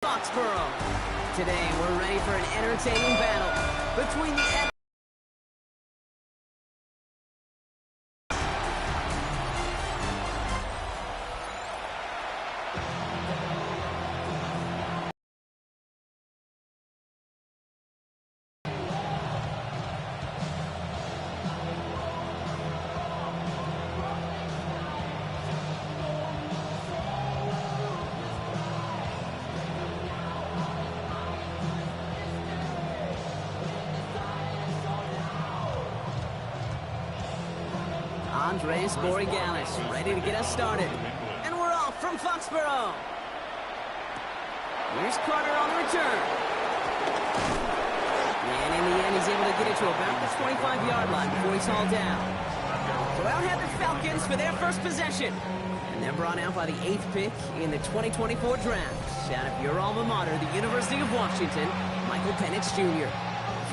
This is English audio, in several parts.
Foxborough. Today, we're ready for an entertaining battle between the Andres Borregales, ready to get us started. And we're off from Foxborough. Here's Carter on the return. And in the end, he's able to get it to about the 25-yard line before he's hauled down. So out head the Falcons for their first possession. And they're brought out by the 8th pick in the 2024 draft. Out of your alma mater, the University of Washington, Michael Penix Jr.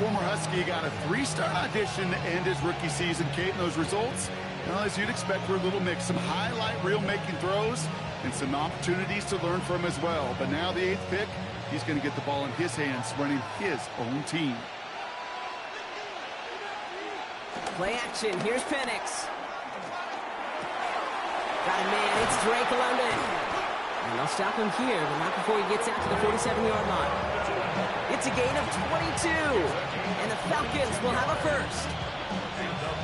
Former Husky got a 3-star audition to end his rookie season. Kate, and those results, well, as you'd expect, were a little mix. Some highlight reel making throws and some opportunities to learn from as well. But now the 8th pick, he's going to get the ball in his hands, running his own team. Play action. Here's Penix. Got a man. It's Drake London. And they'll stop him here, but not before he gets out to the 47-yard line. It's a gain of 22, and the Falcons will have a first.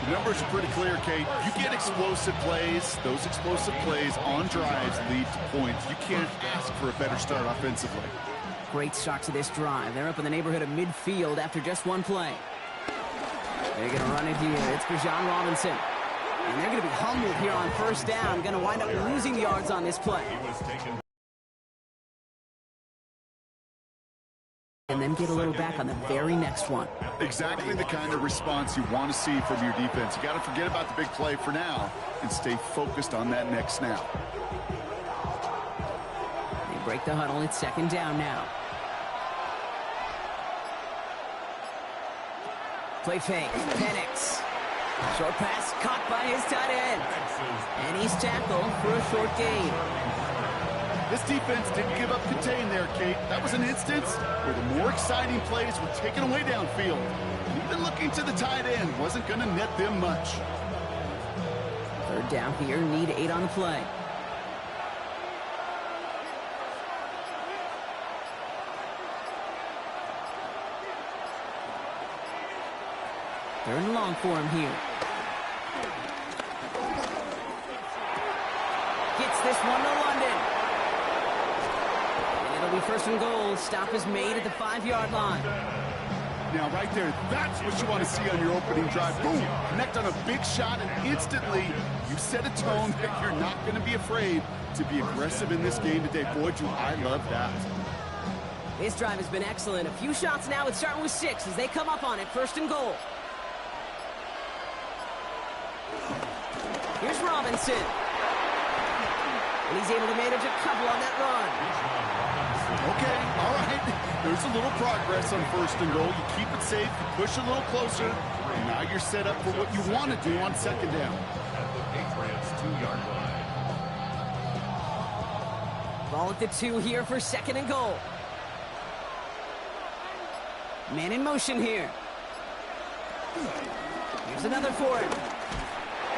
The numbers are pretty clear, Kate. You get explosive plays. Those explosive plays on drives lead to points. You can't ask for a better start offensively. Great start to this drive. They're up in the neighborhood of midfield after just one play. They're going to run it here. It's Bijan Robinson. And they're going to be humbled here on first down. Going to wind up losing yards on this play. And then get a little back on the very next one. Exactly the kind of response you want to see from your defense. You got to forget about the big play for now and stay focused on that next snap. They break the huddle. It's second down now. Play fake. Penix. Short pass caught by his tight end. And he's tackled for a short gain. This defense didn't give up contain there, Kate. That was an instance where the more exciting plays were taken away downfield. And even looking to the tight end wasn't going to net them much. Third down here, need 8 on the play. Third and long for him here. Gets this one to London. It'll be first and goal. Stop is made at the 5-yard line. Now, right there, that's what you want to see on your opening drive. Boom! Connect on a big shot, and instantly you set a tone that you're not going to be afraid to be aggressive in this game today. Boy, do I love that. This drive has been excellent. A few shots now. It's starting with 6 as they come up on it. First and goal. Here's Robinson. And he's able to manage a couple on that run. Okay, all right. There's a little progress on first and goal. You keep it safe, you push a little closer, and now you're set up for what you want to do on second down. At the Patriots 2-yard line. Ball at the 2 here for second and goal. Man in motion here. Here's another for it.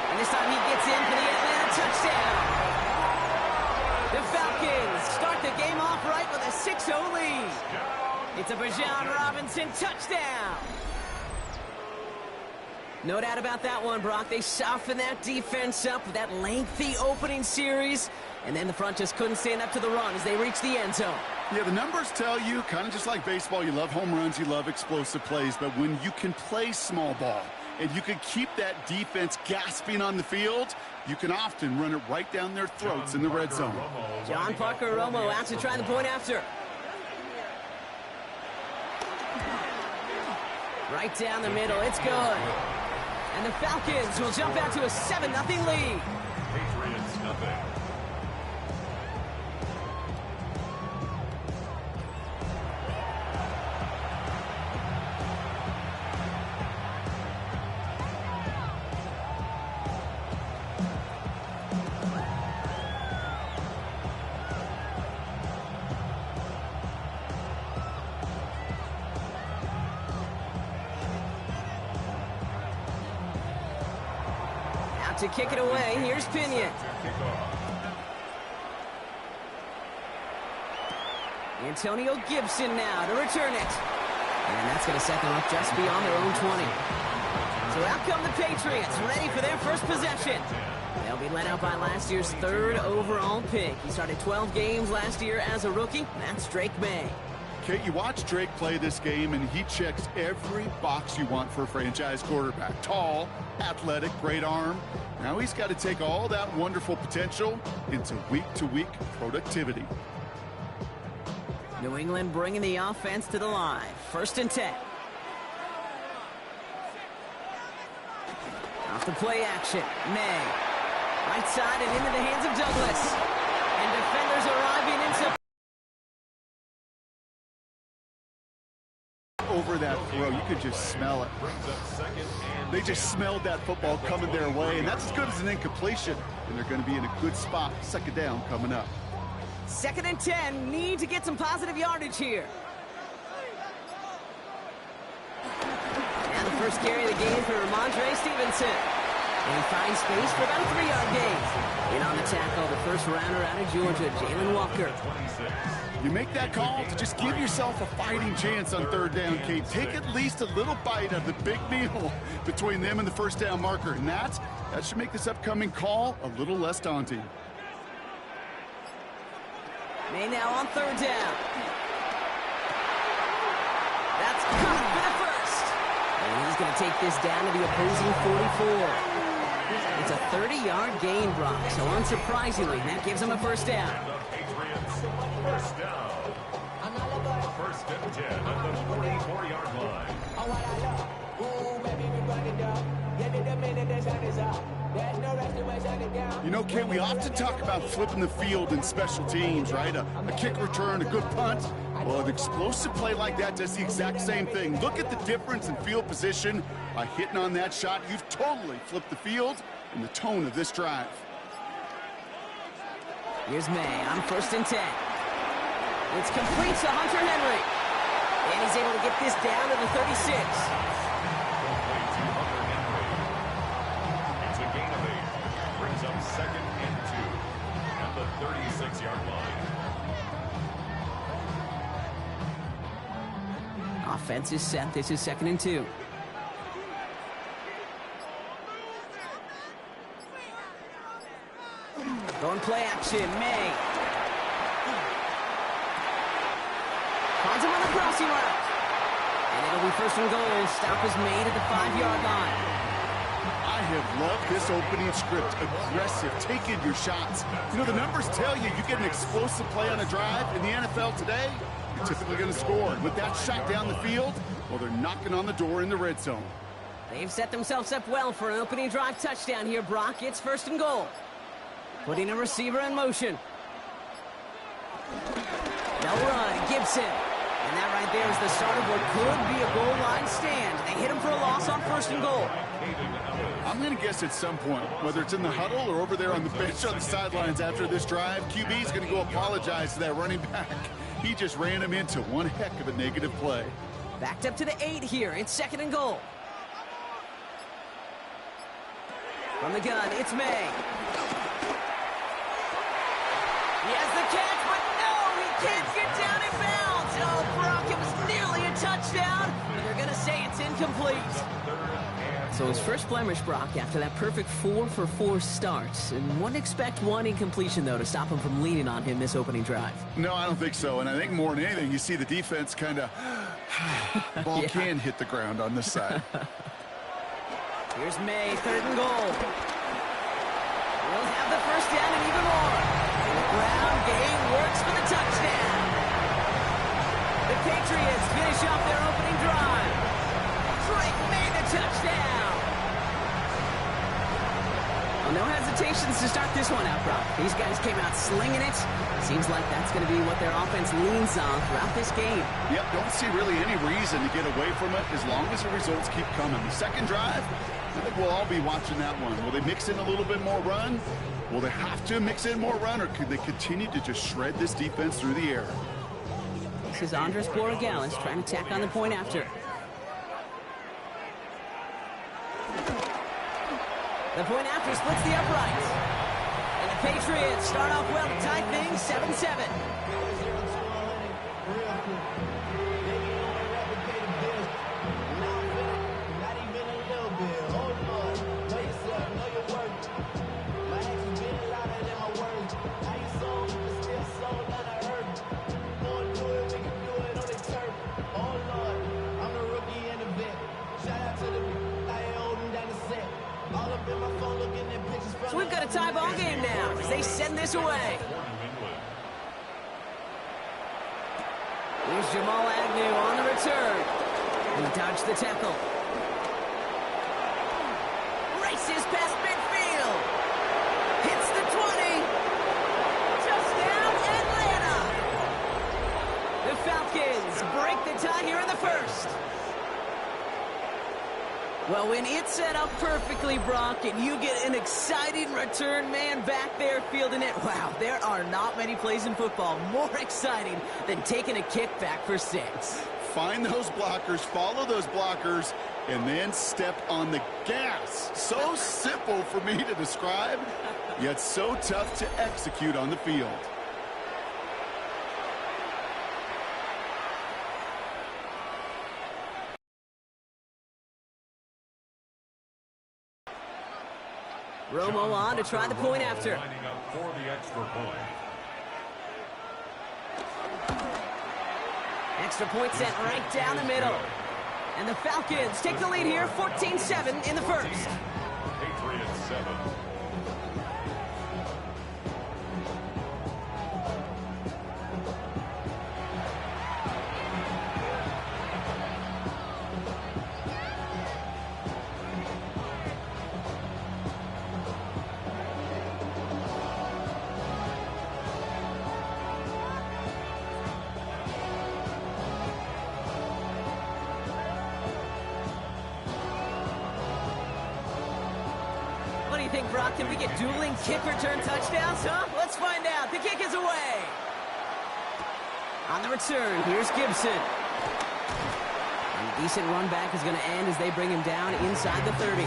And this time he gets in for the Atlanta touchdown. The Falcons start the game off right with a 6-0 lead. It's a Bijan Robinson touchdown. No doubt about that one, Brock. They softened that defense up with that lengthy opening series, and then the front just couldn't stand up to the run as they reached the end zone. Yeah, the numbers tell you, kind of just like baseball, you love home runs, you love explosive plays, but when you can play small ball and you can keep that defense gasping on the field, you can often run it right down their throats in the red zone. John Parker Romo out to try the point after. Right down the middle, it's good. And the Falcons will jump out to a 7-0 lead. Patriots nothing. to kick it away. Here's Pinion. Antonio Gibson now to return it. And that's going to set them up just beyond their own 20. So out come the Patriots, ready for their first possession. They'll be led out by last year's 3rd overall pick. He started 12 games last year as a rookie. That's Drake May. Kate, you watch Drake play this game, and he checks every box you want for a franchise quarterback. Tall, athletic, great arm. Now he's got to take all that wonderful potential into week-to-week productivity. New England bringing the offense to the line. 1st and 10. Off the play action, May. Right side and into the hands of Douglas. And defenders arriving inside. Over that throw, you could just smell it. They just smelled that football coming their way, and that's as good as an incompletion. And they're going to be in a good spot. 2nd down coming up. 2nd and 10. Need to get some positive yardage here. And the first carry of the game for Ramondre Stevenson. And he finds space for about a 3-yard gain. In on the tackle, the first rounder out of Georgia, Jalen Walker. You make that call to just give yourself a fighting chance on 3rd down, Kate. Take at least a little bite of the big meal between them and the 1st down marker. And that should make this upcoming call a little less daunting. May now on 3rd down. That's caught for the first. And he's going to take this down to the opposing 44. It's a 30-yard gain, Brock. So unsurprisingly, that gives him a 1st down. First down. 1st and 10 at the 44-yard line. You know, Kate, we often talk about flipping the field in special teams, right? A kick return, a good punt. Well, an explosive play like that does the exact same thing. Look at the difference in field position. By hitting on that shot, you've totally flipped the field and the tone of this drive. Here's May on 1st and 10. It's complete to Hunter Henry. And he's able to get this down to the 36. It's a gain of 8. Brings up 2nd and 2 at the 36-yard line. Offense is set. This is 2nd and 2. Going play action, May. Finds him on the crossing route. And it'll be 1st and goal. Stop is made at the 5-yard line. I have loved this opening script. Aggressive, taking your shots. You know, the numbers tell you get an explosive play on a drive. In the NFL today, you're typically going to score. With that shot down the field, well, they're knocking on the door in the red zone. They've set themselves up well for an opening drive touchdown here, Brock. It's 1st and goal. Putting a receiver in motion. They'll run, Gibson. And that right there is the start of what could be a goal line stand. They hit him for a loss on 1st and goal. I'm going to guess at some point, whether it's in the huddle or over there on the bench on the sidelines after this drive, QB is going to go apologize to that running back. He just ran him into one heck of a negative play. Backed up to the 8 here. It's 2nd and goal. From the gun, it's May. He has the catch, but no, he can't get down in bounds. Oh, Brock, it was nearly a touchdown, but they're going to say it's incomplete. So his first blemish, Brock, after that perfect 4-for-4 start. And wouldn't expect one incompletion, though, to stop him from leaning on him this opening drive. No, I don't think so. And I think more than anything, you see the defense kind of ball can hit the ground on this side. Here's May, 3rd and goal. We'll have the 1st down and even more. Ground game works for the touchdown. The Patriots finish off their opening drive. Drake made the touchdown. Well, no hesitations to start this one out, Brock. These guys came out slinging it. Seems like that's going to be what their offense leans on throughout this game. Yep, don't see really any reason to get away from it as long as the results keep coming. The second drive, I think we'll all be watching that one. Will they mix in a little bit more run? Will they have to mix in more run, or could they continue to just shred this defense through the air? This is Andres Borregales trying to tack on the point after. The point after splits the uprights. And the Patriots start off well to tie things 7-7. So we've got a tie ball game now as they send this away. Here's Jamal Agnew on the return. He dodged the tackle. Races past midfield. Hits the 20. Touchdown, Atlanta. The Falcons break the tie here in the first. Well, when it's set up perfectly, Brock, and you get an exciting return man back there fielding it, wow, there are not many plays in football more exciting than taking a kick back for 6. Find those blockers, follow those blockers, and then step on the gas. So simple for me to describe, yet so tough to execute on the field. Romo on to try the point after. Lining up for the extra point. Extra point sent right down the middle. And the Falcons take the lead here, 14-7 in the first. Patriots 7. What do you think, Brock? Can we get dueling kick return touchdowns, huh? Let's find out. The kick is away. On the return, here's Gibson. And a decent run back is going to end as they bring him down inside the 30.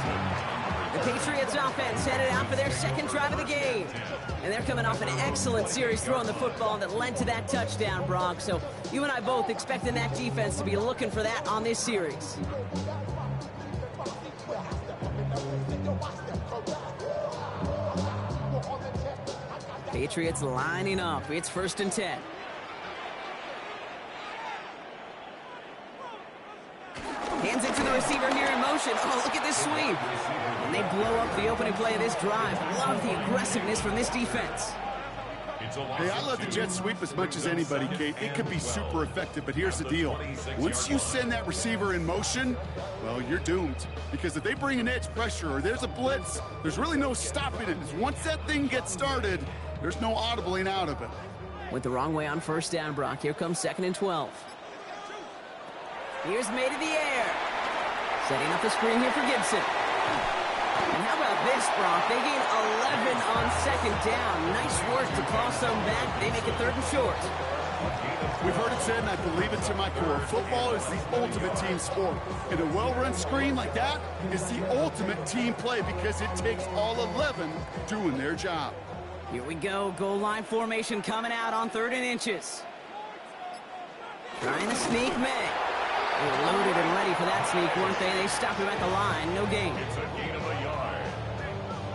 The Patriots offense headed out for their second drive of the game. And they're coming off an excellent series throwing the football that led to that touchdown, Brock. So you and I both expecting that defense to be looking for that on this series. Patriots lining up. It's 1st and 10. Hands it to the receiver here in motion. Oh, look at this sweep. And they blow up the opening play of this drive. Love the aggressiveness from this defense. Hey, I love the jet sweep as much as anybody, Kate. It could be super effective, but here's the deal. Once you send that receiver in motion, well, you're doomed. Because if they bring an edge pressure or there's a blitz, there's really no stopping it. Once that thing gets started, there's no audibling out of it. Went the wrong way on 1st down, Brock. Here comes 2nd and 12. Here's made in the air. Setting up the screen here for Gibson. And how about this, Brock? They gain 11 on 2nd down. Nice work to call some back. They make it 3rd and short. We've heard it said, and I believe it to my core, football is the ultimate team sport. And a well-run screen like that is the ultimate team play because it takes all 11 doing their job. Here we go. Goal line formation coming out on 3rd and inches. Trying to sneak May. They were loaded and ready for that sneak, weren't they? They stopped him at the line. No gain. It's a gain of a yard.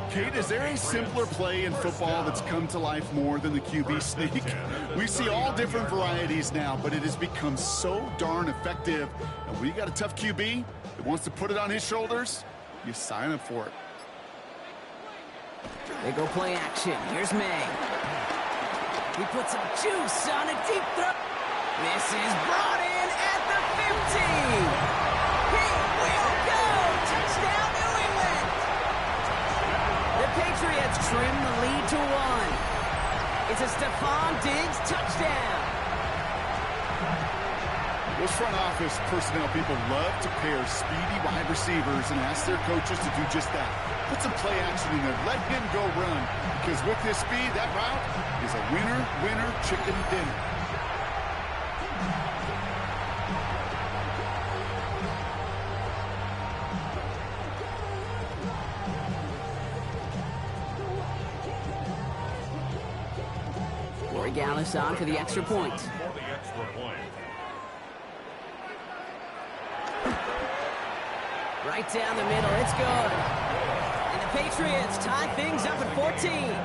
Kate, is there a simpler play in football that's come to life more than the QB sneak? We see all different varieties now, but it has become so darn effective. And when you got a tough QB that wants to put it on his shoulders, you sign up for it. They go play action. Here's May. He puts some juice on a deep throw. This is brought in at the 50. He will go. Touchdown, New England. The Patriots trim the lead to 1. It's a Stephon Diggs touchdown. Those front office personnel people love to pair speedy wide receivers and ask their coaches to do just that. Put some play action in there. Let him go run. Because with his speed, that route is a winner, winner, chicken dinner. Gallus on for the extra point. Right down the middle, it's good. And the Patriots tie things up at 14.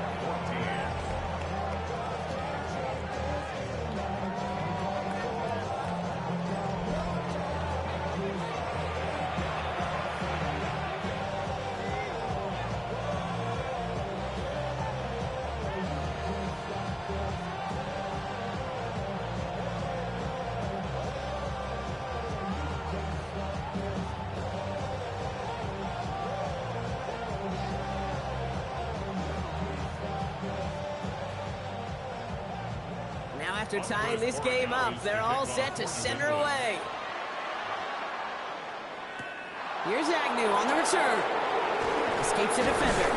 After tying this game up, they're all set to center away. Here's Agnew on the return. Escapes the defender.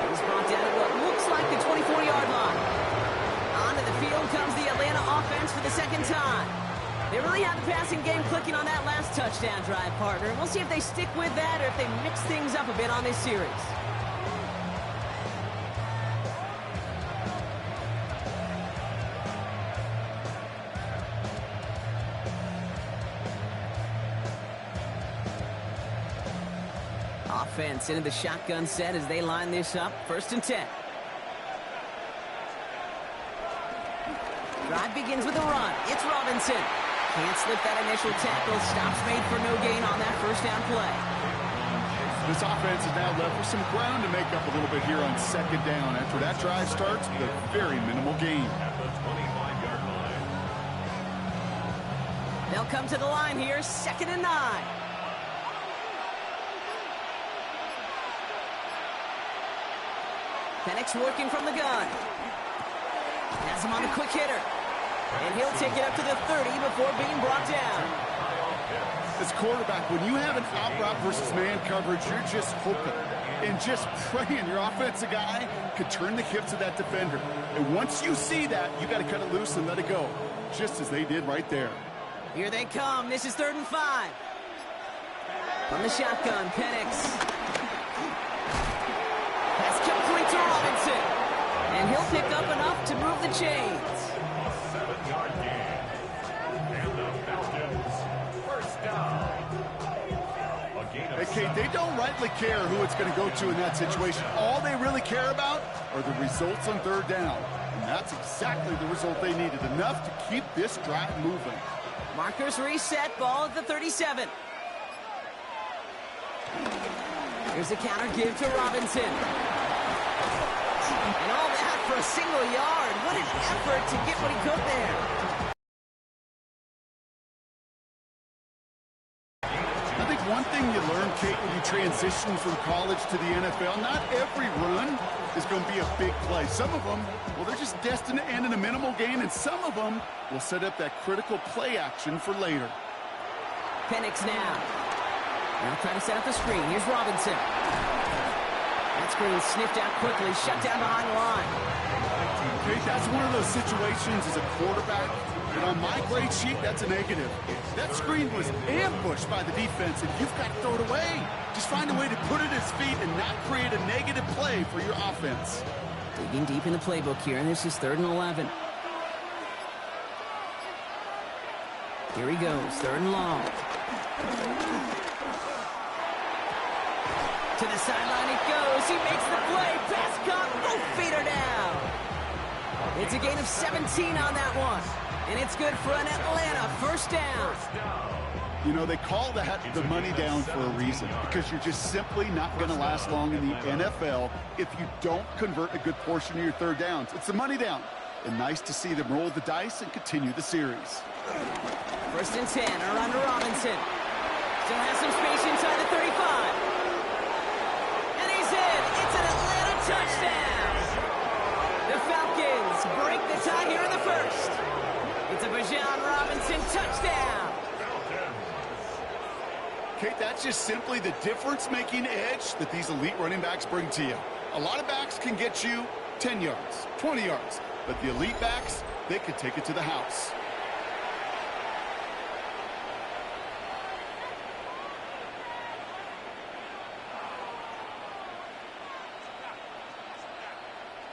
He's brought down at what looks like the 24-yard line. Onto the field comes the Atlanta offense for the second time. They really had the passing game clicking on that last touchdown drive, partner. We'll see if they stick with that or if they mix things up a bit on this series. Offense into the shotgun set as they line this up. 1st and 10. Drive begins with a run. It's Robinson. Can't slip that initial tackle. Stops made for no gain on that first down play. This offense is now left with some ground to make up a little bit here on 2nd down. After that drive starts with a very minimal gain. They'll come to the line here. 2nd and 9. Penix working from the gun. Has him on the quick hitter. And he'll take it up to the 30 before being brought down. As quarterback, when you have an out route versus man coverage, you're just hoping and just praying your offensive guy could turn the hips of that defender. And once you see that, you got to cut it loose and let it go, just as they did right there. Here they come. This is 3rd and 5. From the shotgun, Penix. Pass complete to Robinson. And he'll pick up enough to move the chains. A 7-yard gain. And the Falcons, 1st down. Hey, Kate, they don't rightly care who it's going to go to in that situation. All they really care about are the results on 3rd down. And that's exactly the result they needed. Enough to keep this drive moving. Markers reset. Ball at the 37. Here's a counter give to Robinson. And all that for a single yard. What an effort to get what he could there. I think one thing you learn, Kate, when you transition from college to the NFL, not every run is going to be a big play. Some of them, well, they're just destined to end in a minimal gain, and some of them will set up that critical play action for later. Penix now. Now trying to set up the screen. Here's Robinson. That screen sniffed out quickly, shut down behind the line. Okay, that's one of those situations as a quarterback, and on my grade sheet, that's a negative. That screen was ambushed by the defense, and you've got to throw it away. Just find a way to put it at his feet and not create a negative play for your offense. Digging deep in the playbook here, and this is 3rd and 11. Here he goes, 3rd and long. To the sideline it goes. He makes the play. Pass caught. Both feet are down. It's a gain of 17 on that one. And it's good for an Atlanta 1st down. You know, they call that the money down for a reason, because you're just simply not going to last long in the NFL if you don't convert a good portion of your 3rd downs. It's the money down. And nice to see them roll the dice and continue the series. 1st and 10. Around to Robinson. Still has some space inside the 35. It's an Atlanta touchdown. The Falcons break the tie here in the 1st. It's a Bijan Robinson touchdown. Kate, that's just simply the difference-making edge that these elite running backs bring to you. A lot of backs can get you 10 yards, 20 yards, but the elite backs, they can take it to the house.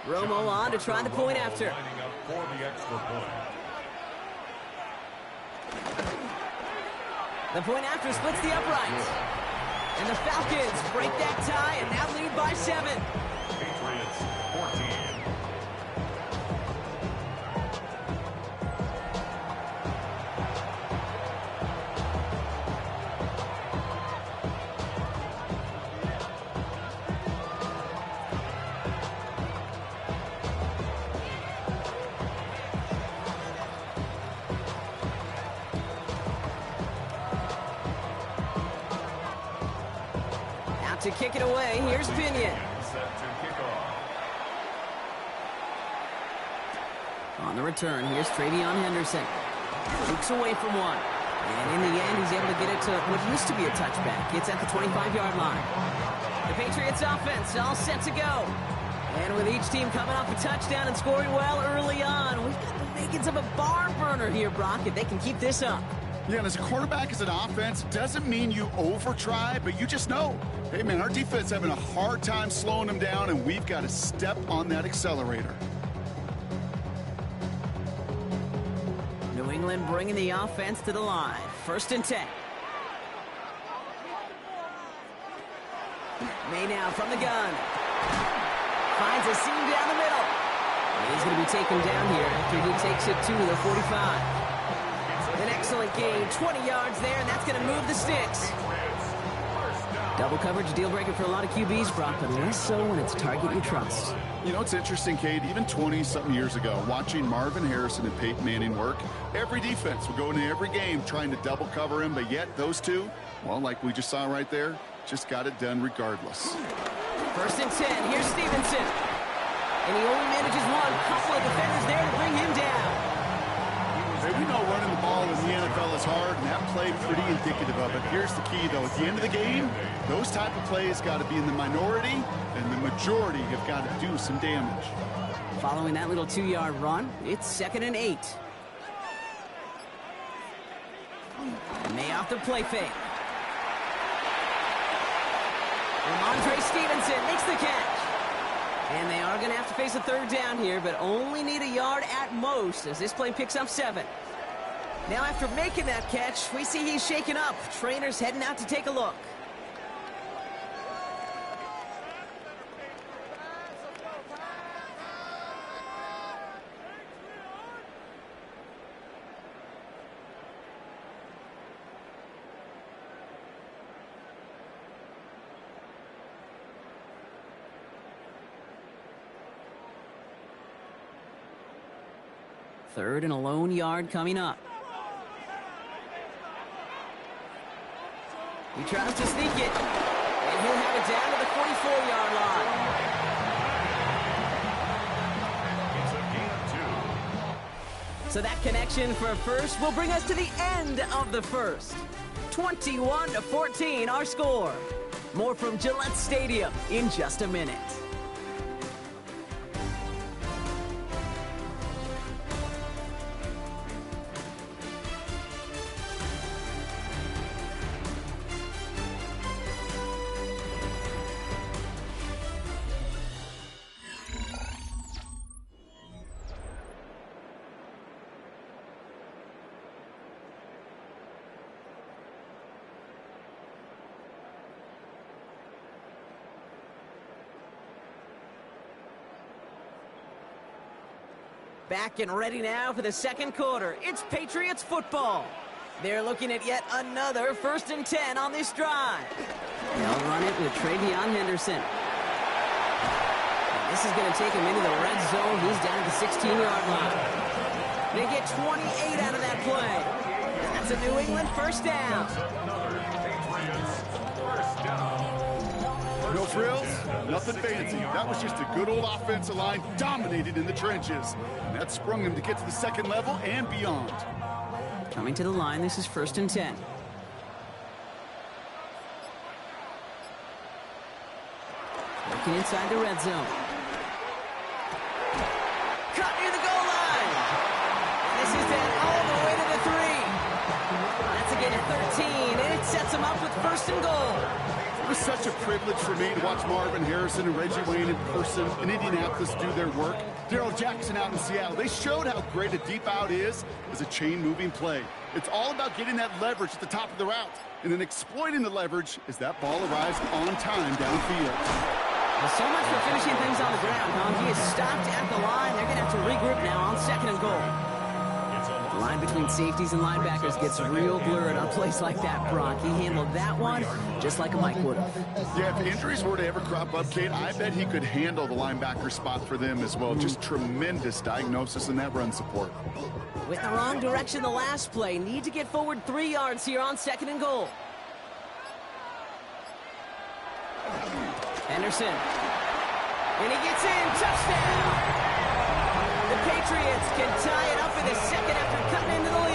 Romo on to try the point after. for the extra point. The point after splits the uprights. And the Falcons break that tie and now lead by 7. Patriots 14. To kick it away, here's Pinion. Set to kick off. On the return, here's Travion Henderson. Looks away from one. And in the end, he's able to get it to what used to be a touchback. It's at the 25-yard line. The Patriots offense all set to go. And with each team coming off a touchdown and scoring well early on, we've got the makings of a barn burner here, Brock, if they can keep this up. Yeah, and as a quarterback, as an offense, doesn't mean you over-try, but you just know, hey, man, our defense having a hard time slowing them down, and we've got to step on that accelerator. New England bringing the offense to the line. 1st and 10. May now from the gun. Finds a seam down the middle. And he's going to be taken down here after he takes it to the 45. An excellent gain, 20 yards there, and that's going to move the sticks. Double coverage deal breaker for a lot of QBs, Brock, but less so when it's a target you trust. You know, it's interesting, Cade, even 20-something years ago, watching Marvin Harrison and Peyton Manning work, every defense would go into every game trying to double cover him, but yet those two, well, like we just saw right there, just got it done regardless. 1st and 10, here's Stevenson. And he only manages one, couple of defenders there to bring him down. Hey, we know running the ball in the NFL is hard, and that play pretty indicative of it. Here's the key, though. At the end of the game, those type of plays got to be in the minority, and the majority have got to do some damage. Following that little 2-yard run, it's 2nd and 8. May off the play fake. Ramondre Stevenson makes the catch. And they are going to have to face a 3rd down here, but only need a yard at most as this play picks up 7. Now after making that catch, we see he's shaken up. Trainers heading out to take a look. Third and a lone yard coming up. He tries to sneak it, and he'll have it down to the 44-yard line. It's a gain of 2. So that connection for first will bring us to the end of the first. 21-14, our score. More from Gillette Stadium in just a minute. Back and ready now for the second quarter. It's Patriots football. They're looking at yet another 1st and 10 on this drive. They'll run it with Travion Henderson. And this is going to take him into the red zone. He's down at the 16-yard line. They get 28 out of that play. And that's a New England 1st down. Another Patriots 1st down. No frills, nothing fancy. That was just a good old offensive line dominated in the trenches. And that sprung him to get to the second level and beyond. Coming to the line, this is 1st and 10. Looking inside the red zone. Cut near the goal line. And this is then all the way to the 3. That's again at 13, and it sets him up with 1st and goal. It was such a privilege for me to watch Marvin Harrison and Reggie Wayne in person in Indianapolis do their work. Darrell Jackson out in Seattle. They showed how great a deep out is as a chain-moving play. It's all about getting that leverage at the top of the route and then exploiting the leverage as that ball arrives on time downfield. Well, so much for finishing things on the ground, huh? He is stopped at the line. They're going to have to regroup now on 2nd and goal. The line between safeties and linebackers gets real blurred on plays like that, Brock. He handled that one just like a Mike would have. Yeah, if injuries were to ever crop up, Kate, I bet he could handle the linebacker spot for them as well. Just tremendous diagnosis in that run support. With the wrong direction the last play. Need to get forward 3 yards here on 2nd and goal. Henderson. And he gets in. Touchdown! The Patriots can tie it up in the second after cutting into the lead.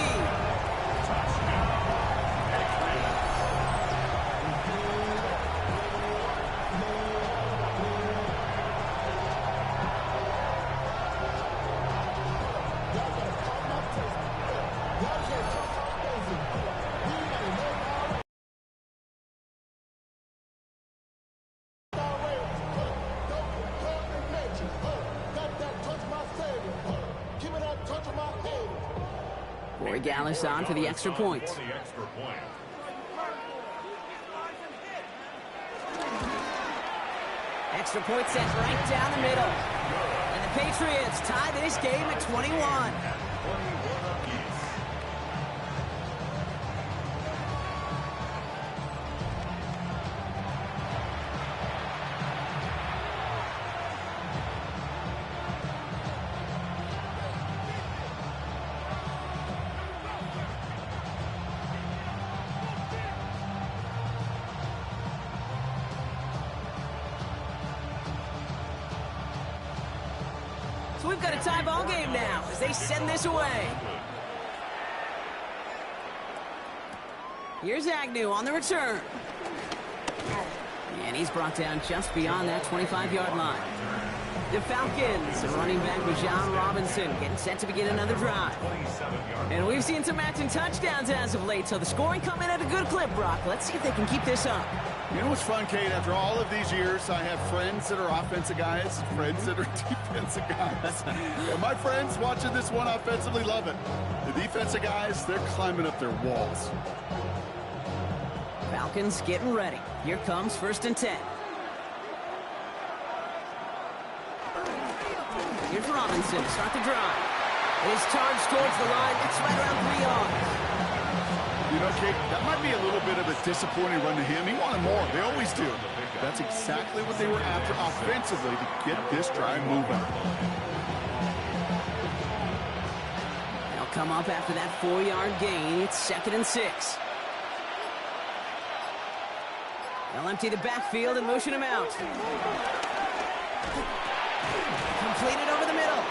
Gallus on for the extra point. Extra point set right down the middle. And the Patriots tie this game at 21. So we've got a tie ball game now as they send this away. Here's Agnew on the return. And he's brought down just beyond that 25-yard line. The Falcons, running back Bijan Robinson, getting set to begin another drive. And we've seen some matching touchdowns as of late, so the scoring coming at a good clip, Brock. Let's see if they can keep this up. You know what's fun, Kate? After all of these years, I have friends that are offensive guys, friends that are defensive guys. And my friends watching this one offensively love it. The defensive guys, they're climbing up their walls. Falcons getting ready. Here comes 1st and 10. Here's Robinson to start the drive. His charge towards the line. That's right around 3 yards. You know, Kate, that might be a little bit of a disappointing run to him. He wanted more. They always do. That's exactly what they were after offensively to get this drive moving. They'll come up after that 4-yard gain. It's 2nd and 6. They'll empty the backfield and motion him out. Completed over the middle.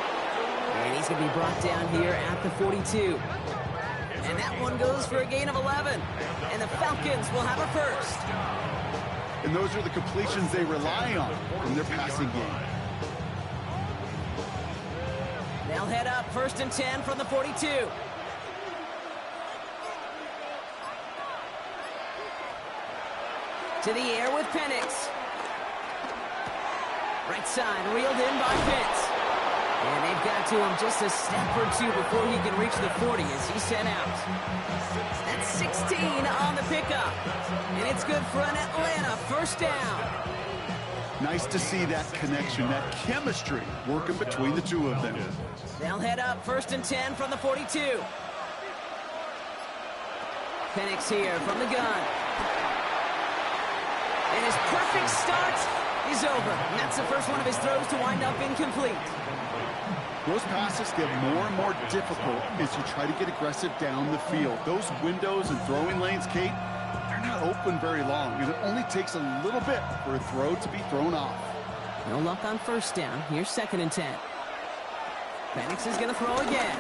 And he's going to be brought down here at the 42. And that one goes for a gain of 11. And the Falcons will have a first. And those are the completions they rely on in their passing game. They'll head up 1st and 10 from the 42. To the air with Penix. Right side, reeled in by Pitts. And they've got to him just a step or two before he can reach the 40 as he's sent out. That's 16 on the pickup. And it's good for an Atlanta first down. Nice to see that connection, that chemistry working between the two of them. They'll head up 1st and 10 from the 42. Penix here from the gun. And his perfect start is over. And that's the first one of his throws to wind up incomplete. Those passes get more and more difficult as you try to get aggressive down the field. Those windows and throwing lanes, Kate, they're not open very long. And it only takes a little bit for a throw to be thrown off. No luck on first down. Here's 2nd and 10. Penix is going to throw again.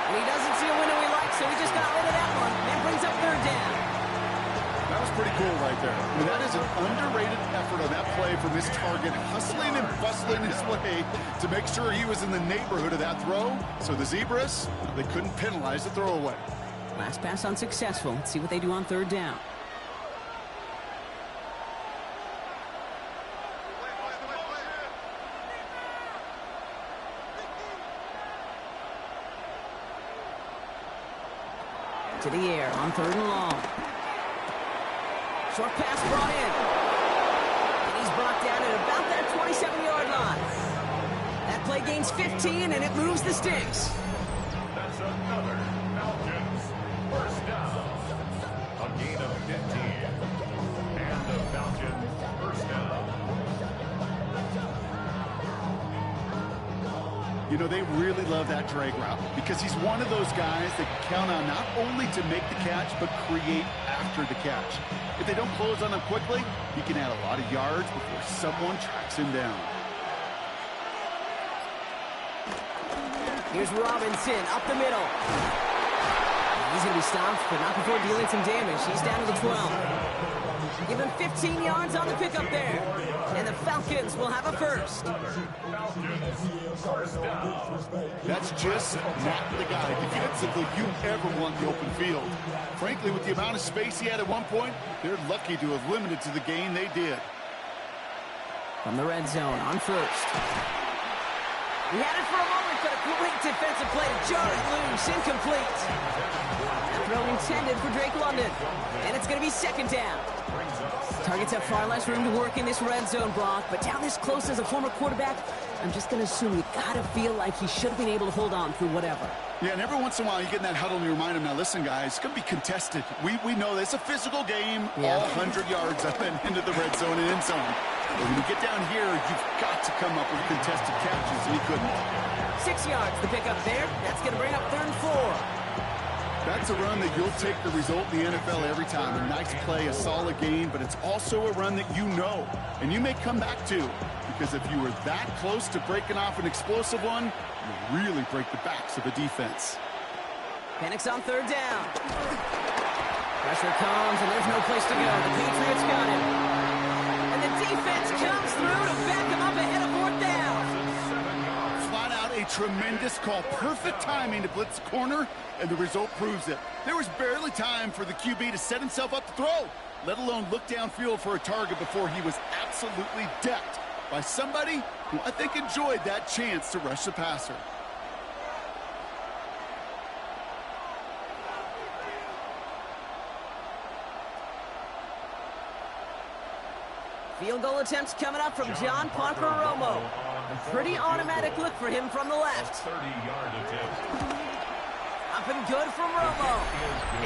And he doesn't see a window he likes, so he just got rid of that one. That brings up 3rd down. That was pretty cool right there. I mean, that is an underrated effort on that play from his target, hustling and bustling his way to make sure he was in the neighborhood of that throw. So the Zebras, they couldn't penalize the throwaway. Last pass unsuccessful. Let's see what they do on third down. To the air on third and long. Short pass brought in. And he's brought down at about that 27-yard line. That play gains 15, and it moves the sticks. That's another Falcons first down. A gain of 15. And the Falcons first down. You know, they really love that drag route because he's one of those guys that count on not only to make the catch, but create after the catch. If they don't close on him quickly, he can add a lot of yards before someone tracks him down. Here's Robinson up the middle. He's going to be stopped, but not before dealing some damage. He's down to the 12. Give him 15 yards on the pickup there. And the Falcons will have a first. That's just not the guy defensively you ever want the open field. Frankly, with the amount of space he had at one point, they're lucky to have limited to the gain they did. From the red zone on first. He had it for a moment, but a great defensive play to jar it loose, incomplete. That throw intended for Drake London. And it's going to be second down. Targets have far less room to work in this red zone, Brock, but down this close as a former quarterback, I'm just going to assume you got to feel like he should have been able to hold on through whatever. Yeah, and every once in a while you get in that huddle and you remind him, now listen, guys, it's going to be contested. We know this. It's a physical game, all 100 yards up and into the red zone and end zone. But when you get down here, you've got to come up with contested catches, and he couldn't. 6 yards, the pickup there. That's going to bring up third and 4. That's a run that you'll take the result in the NFL every time. A nice play, a solid game, but it's also a run that you know, and you may come back to, because if you were that close to breaking off an explosive one, you really break the backs of a defense. Penix on third down. Pressure comes, and there's no place to go. The Patriots got him. And the defense comes through to back him up ahead of fourth down. Flat out a tremendous call. Perfect timing to blitz the corner, and the result proves it. There was barely time for the QB to set himself up to throw, let alone look downfield for a target before he was absolutely decked by somebody who I think enjoyed that chance to rush the passer. Field goal attempts coming up from John Parker Romo. A pretty automatic look for him from the left. 30-yard attempt. Up and good from Romo.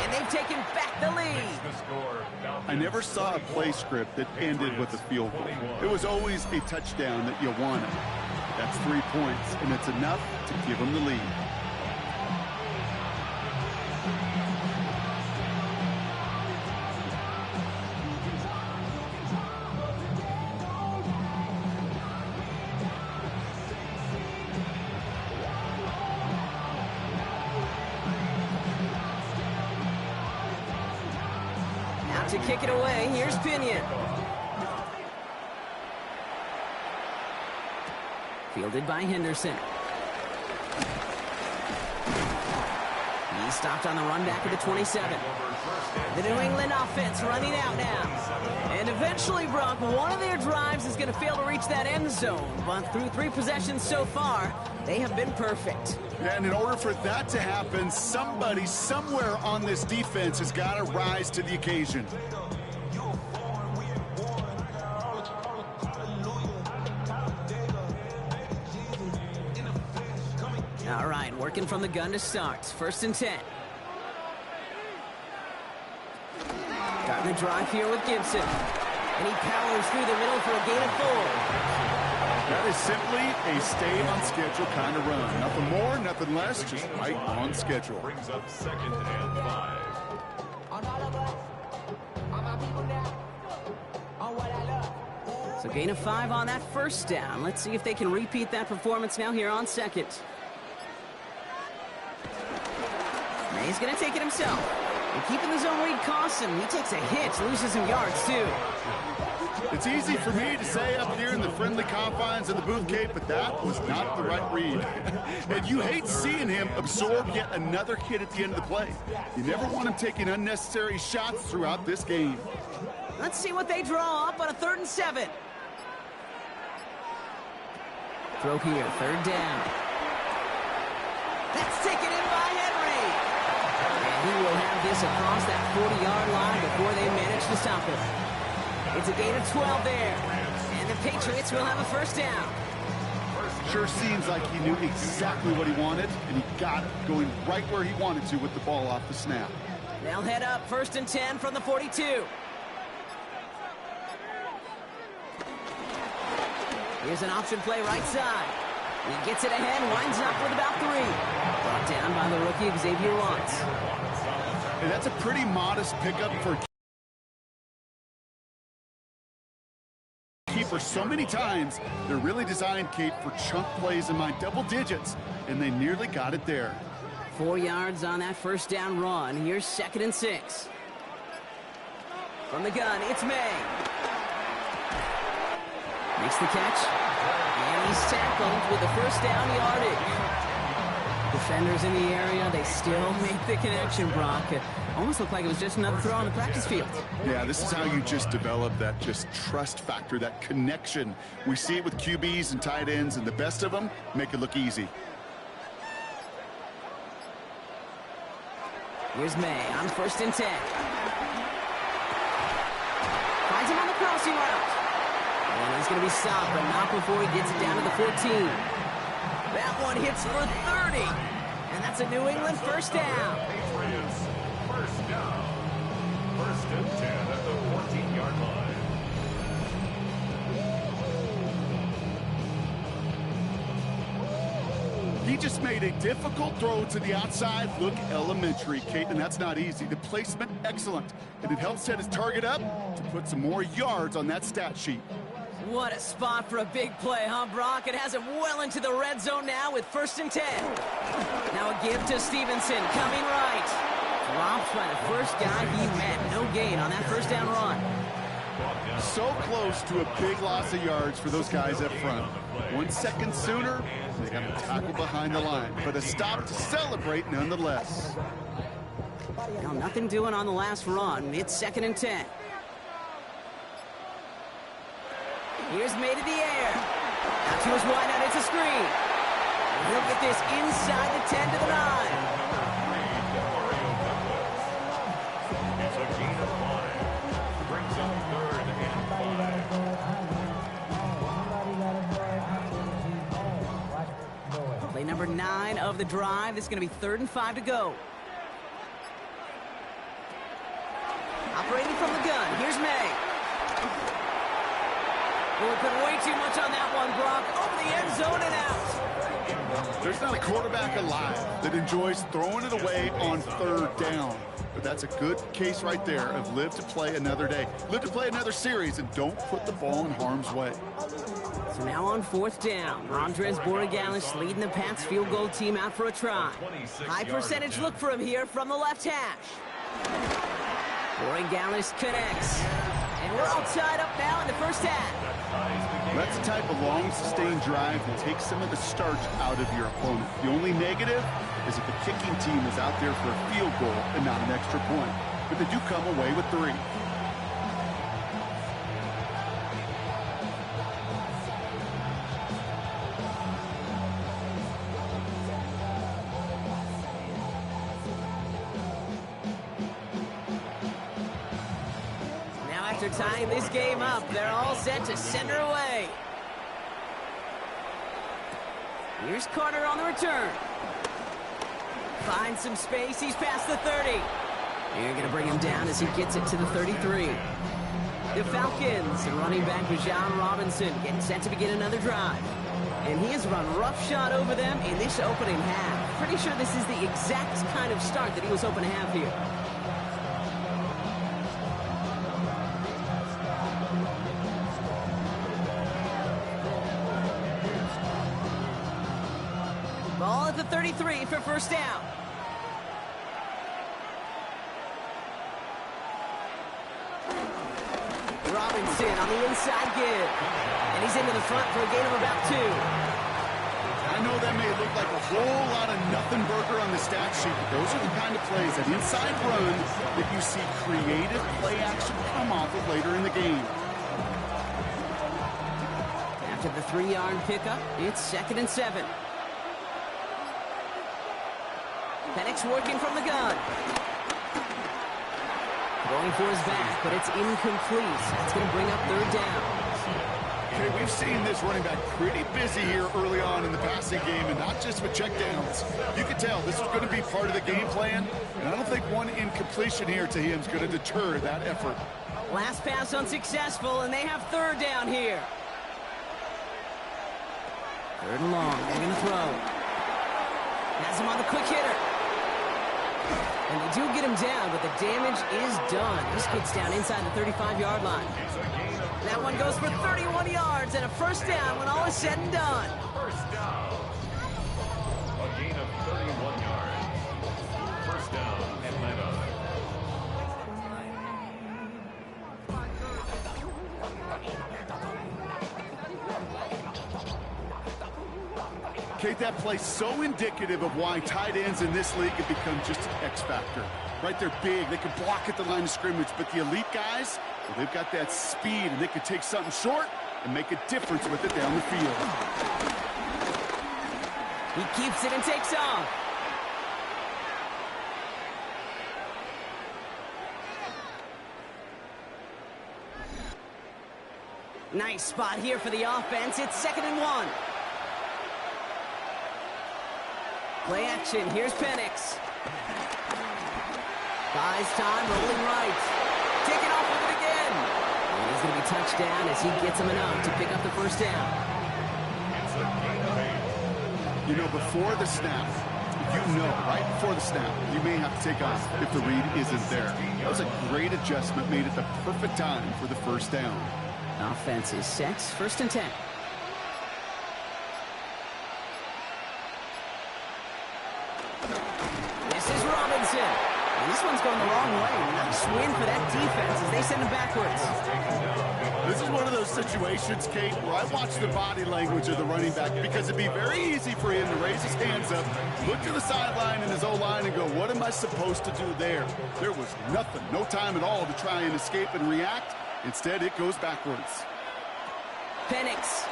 And they've taken back the lead. I never saw a play script that ended with a field goal. It was always a touchdown that you wanted. That's 3 points, and it's enough to give them the lead. To kick it away, here's Pinion. Fielded by Henderson. He's stopped on the run back of the 27. The New England offense running out now. And eventually, Brock, one of their drives is going to fail to reach that end zone. But through 3 possessions so far, they have been perfect. And in order for that to happen, somebody somewhere on this defense has got to rise to the occasion. All right, working from the gun to start. 1st and 10. Starting the drive here with Gibson. And he powers through the middle for a gain of 4. That is simply a stay-on-schedule kind of run. Nothing more, nothing less, just right on schedule. Brings up 2nd and 5. So gain of 5 on that 1st down. Let's see if they can repeat that performance now here on 2nd. He's going to take it himself. And keeping the zone read costs him. He takes a hit, loses some yards too. It's easy for me to say up here in the friendly confines of the booth, Kate, but that was not the right read. And you hate seeing him absorb yet another hit at the end of the play. You never want him taking unnecessary shots throughout this game. Let's see what they draw up on a 3rd and 7. Throw here, 3rd down. That's taken in by Henry. And he will have this across that 40-yard line before they manage to stop him. It's a gain of 12 there. And the Patriots will have a 1st down. Sure seems like he knew exactly what he wanted, and he got it, going right where he wanted to with the ball off the snap. They'll head up 1st and 10 from the 42. Here's an option play right side. He gets it ahead, winds up with about 3. Brought down by the rookie Xavier Watts. And that's a pretty modest pickup for keeper. So many times they're really designed, Kate, for chunk plays in my double digits, and they nearly got it there. 4 yards on that 1st down run. Here's 2nd and 6. From the gun, it's May. Makes the catch, and he's tackled with the 1st down yardage. Defenders in the area, they still make the connection, Brock. It almost looked like it was just another throw on the practice field. Yeah, this is how you just develop that just trust factor, that connection. We see it with QBs and tight ends, and the best of them make it look easy. Here's May on 1st and 10. Finds him on the crossing route. And he's going to be stopped, but not before he gets it down to the 14. That one hits for 30. And that's a New England 1st down. Patriots, 1st down. 1st and 10 at the 14-yard line. He just made a difficult throw to the outside. Look elementary, Kate, and that's not easy. The placement, excellent. And it helps set his target up to put some more yards on that stat sheet. What a spot for a big play, huh, Brock? It has him well into the red zone now with 1st and 10. Now a give to Stevenson, coming right. Dropped by the first guy he met. No gain on that 1st down run. So close to a big loss of yards for those guys up front. 1 second sooner, they got a tackle behind the line, but a stop to celebrate nonetheless. Well, nothing doing on the last run. It's 2nd and 10. Here's May to the air. Out to his wideout, it's a screen. And he'll get this inside the 10 to the 9. It's a gain of 5. Brings up 3rd and 5. Play number 9 of the drive. This is going to be 3rd and 5 to go. Operating from the gun, here's May. We'll put way too much on that one, Brock. Over the end zone and out. There's not a quarterback alive that enjoys throwing it away on 3rd down. But that's a good case right there of live to play another day. Live to play another series and don't put the ball in harm's way. So now on 4th down, Andres Borregales leading the Pats field goal team out for a try. High percentage look for him here from the left hash. Borregales connects. And we're all tied up now in the 1st half. That's the type of long, sustained drive that takes some of the starch out of your opponent. The only negative is that the kicking team is out there for a field goal and not an extra point. But they do come away with 3. After tying this game up, they're all set to send her away. Here's Carter on the return. Finds some space. He's past the 30. You're going to bring him down as he gets it to the 33. The Falcons, running back Bijan Robinson, getting set to begin another drive. And he has run roughshod over them in this opening half. Pretty sure this is the exact kind of start that he was hoping to have here. Ball at the 33 for 1st down. Robinson on the inside give. And he's into the front for a gain of about 2. I know that may look like a whole lot of nothing burger on the stat sheet, but those are the kind of plays, that inside run, that you see creative play action come off of later in the game. After the 3-yard pickup, it's 2nd and 7. Penix working from the gun. Going for his back, but it's incomplete. That's going to bring up 3rd down. Okay, we've seen this running back pretty busy here early on in the passing game, and not just with checkdowns. You can tell this was going to be part of the game plan, and I don't think one incompletion here to him is going to deter that effort. Last pass unsuccessful, and they have 3rd down here. 3rd and long. They're going to throw. Has him on the quick hitter. And they do get him down, but the damage is done. This gets down inside the 35-yard line. That one goes for 31 yards and a 1st down when all is said and done. 1st down. A gain of 31 yards. 1st down, Atlanta. Kate, that play so indicative of why tight ends in this league have become just an X factor. Right, they're big, they can block at the line of scrimmage, but the elite guys, well, they've got that speed, and they can take something short and make a difference with it down the field. He keeps it and takes off. Nice spot here for the offense. It's 2nd and 1. Play action. Here's Penix. Buys time, rolling right. Take it off with it again. And he's going to be touched down as he gets him enough to pick up the 1st down. It's a gain of 8. You know, before the snap, right before the snap, you may have to take off if the read isn't there. That was a great adjustment made at the perfect time for the 1st down. Offense is set. 1st and 10. This is Robinson. And this one's going the wrong way. Nice win for that defense as they send him backwards. This is one of those situations, Kate, where I watch the body language of the running back, because it'd be very easy for him to raise his hands up, look to the sideline and his O-line and go, what am I supposed to do there? There was nothing, no time at all to try and escape and react. Instead, it goes backwards. Penix.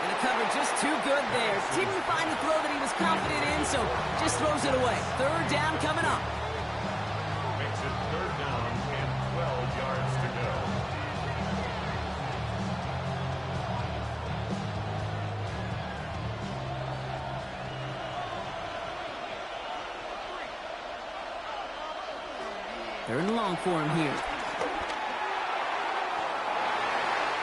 And the cover just too good there. Didn't find the throw that he was confident in, so just throws it away. 3rd down coming up. Makes it 3rd down and 12 yards to go. Third and long for him here.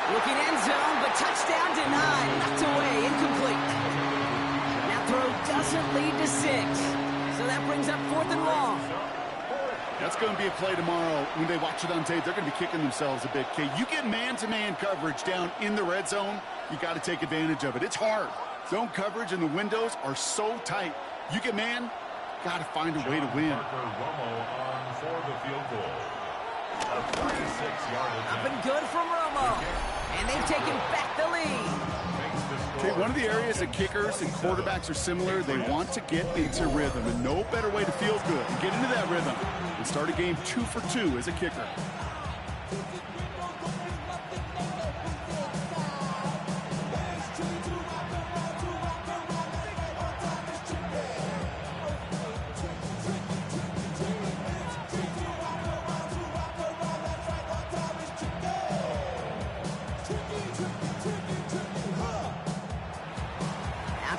Looking end zone, but touchdown denied. Knocked away, incomplete. That throw doesn't lead to 6. So that brings up 4th and long. That's going to be a play tomorrow. When they watch it on tape, they're going to be kicking themselves a bit. Okay, you get man-to-man coverage down in the red zone, you got to take advantage of it. It's hard. Zone coverage and the windows are so tight. You get man, got to find a way to win. On for the field goal. A 36-yard Up and good from Romo. And they've taken back the lead. Okay, one of the areas that kickers and quarterbacks are similar, they want to get into rhythm. And no better way to feel good and get into that rhythm than start a game 2 for 2 as a kicker.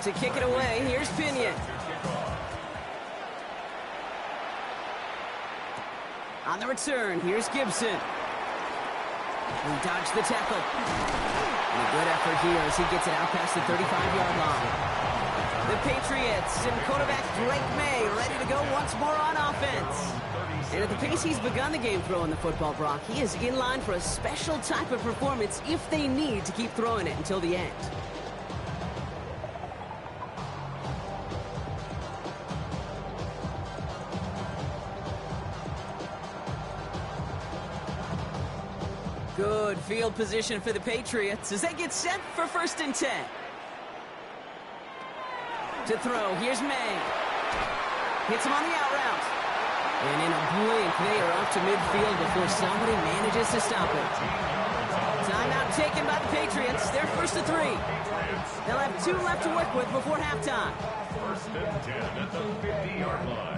To kick it away, here's Pinion. On the return, here's Gibson. He dodged the tackle. And a good effort here as he gets it out past the 35-yard line. The Patriots and quarterback Drake May ready to go once more on offense. And at the pace he's begun the game throwing the football, Brock, he is in line for a special type of performance if they need to keep throwing it until the end. Good field position for the Patriots as they get set for 1st and 10. To throw, here's May. Hits him on the out route. And in a blink, they are up to midfield before somebody manages to stop it. Timeout taken by the Patriots. They're 1st and 3. They'll have 2 left to work with before halftime. 1st and 10 at the 50-yard line.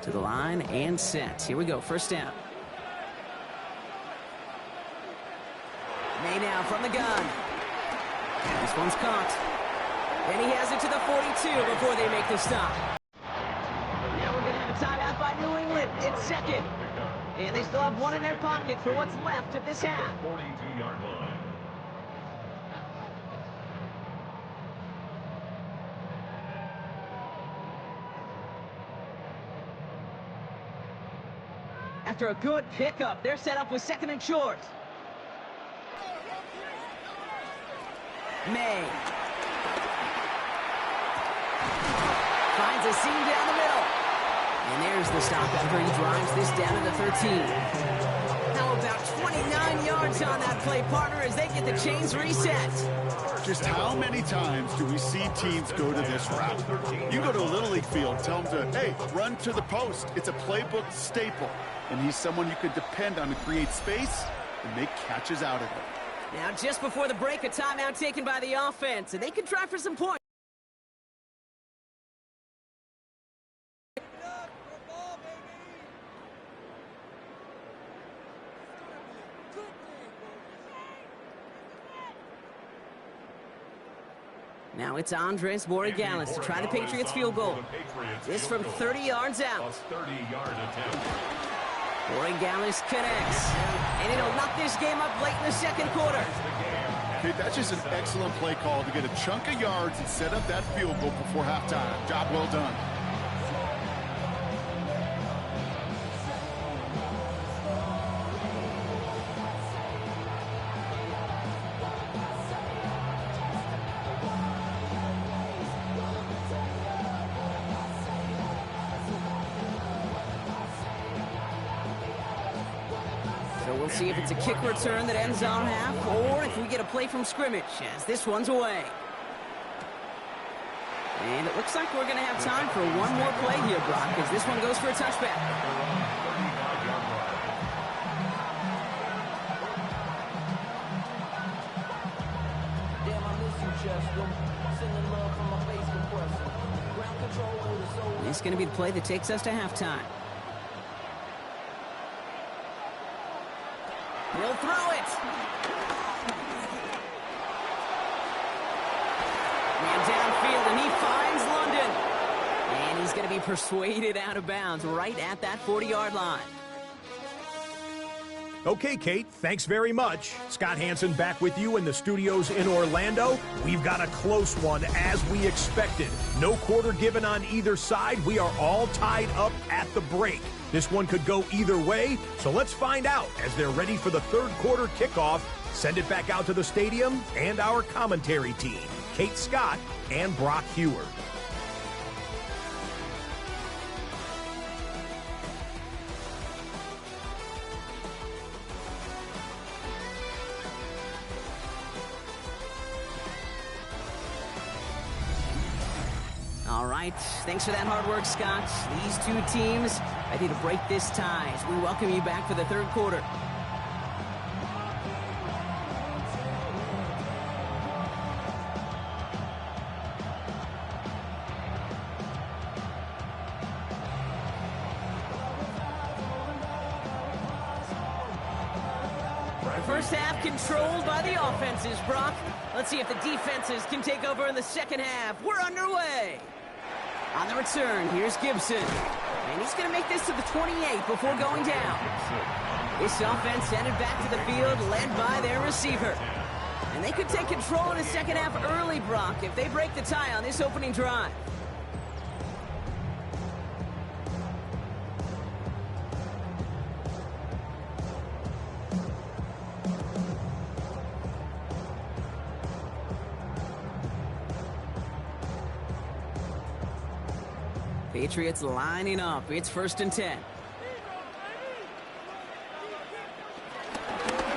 To the line and set. Here we go, 1st down. May now from the gun. This one's caught. And he has it to the 42 before they make the stop. Now we're going to have a timeout by New England. It's 2nd. And they still have 1 in their pocket for what's left of this half. 42-yard line. After a good pickup, they're set up with 2nd and short. May finds a seam down the middle. And there's the stop after he drives this down to the 13. How about 29 yards on that play, partner, as they get the chains reset. Just how many times do we see teams go to this route? You go to a Little League field, tell them to, hey, run to the post. It's a playbook staple. And he's someone you can depend on to create space and make catches out of it. Now, just before the break, a timeout taken by the offense, and they can try for some points. Now it's Andres Borregales to try the Patriots field goal. This from 30 yards out. A 30-yard attempt. Borregales connects, and it'll knock this game up late in the 2nd quarter. Okay, that's just an excellent play call to get a chunk of yards and set up that field goal before halftime. Job well done. So we'll see if it's a kick return that ends our half, or if we get a play from scrimmage, as this one's away. And it looks like we're going to have time for one more play here, Brock, as this one goes for a touchback. This is going to be the play that takes us to halftime. He'll throw it. Man downfield, and he finds London. And he's going to be persuaded out of bounds right at that 40-yard line. Okay, Kate, thanks very much. Scott Hansen back with you in the studios in Orlando. We've got a close one, as we expected. No quarter given on either side. We are all tied up at the break. This one could go either way, so let's find out as they're ready for the 3rd quarter kickoff. Send it back out to the stadium and our commentary team, Kate Scott and Brock Heward. All right, thanks for that hard work, Scott. These 2 teams ready to break this tie as we welcome you back for the 3rd quarter. The first half controlled by the offenses, Brock. Let's see if the defenses can take over in the 2nd half. We're underway. On the return, here's Gibson. And he's going to make this to the 28 before going down. This offense headed back to the field, led by their receiver. And they could take control in the 2nd half early, Brock, if they break the tie on this opening drive. Patriots lining up. It's 1st and 10.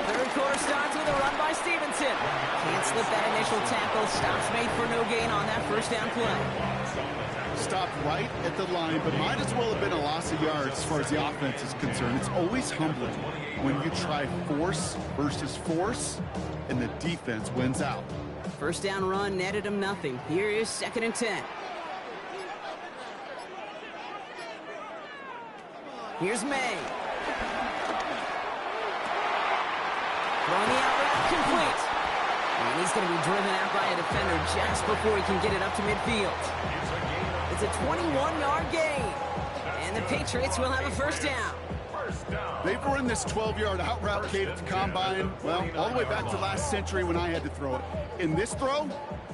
Third quarter starts with a run by Stevenson. Can't slip that initial tackle. Stops made for no gain on that first down play. Stopped right at the line, but might as well have been a loss of yards as far as the offense is concerned. It's always humbling when you try force versus force, and the defense wins out. First down run netted him nothing. Here is 2nd and 10. Here's May. Throwing the out route complete. And he's going to be driven out by a defender just before he can get it up to midfield. It's a 21-yard gain. And the Patriots will have a first down. They've run this 12-yard out route, Kate, at the combine, well, all the way back to last century when I had to throw it. In this throw,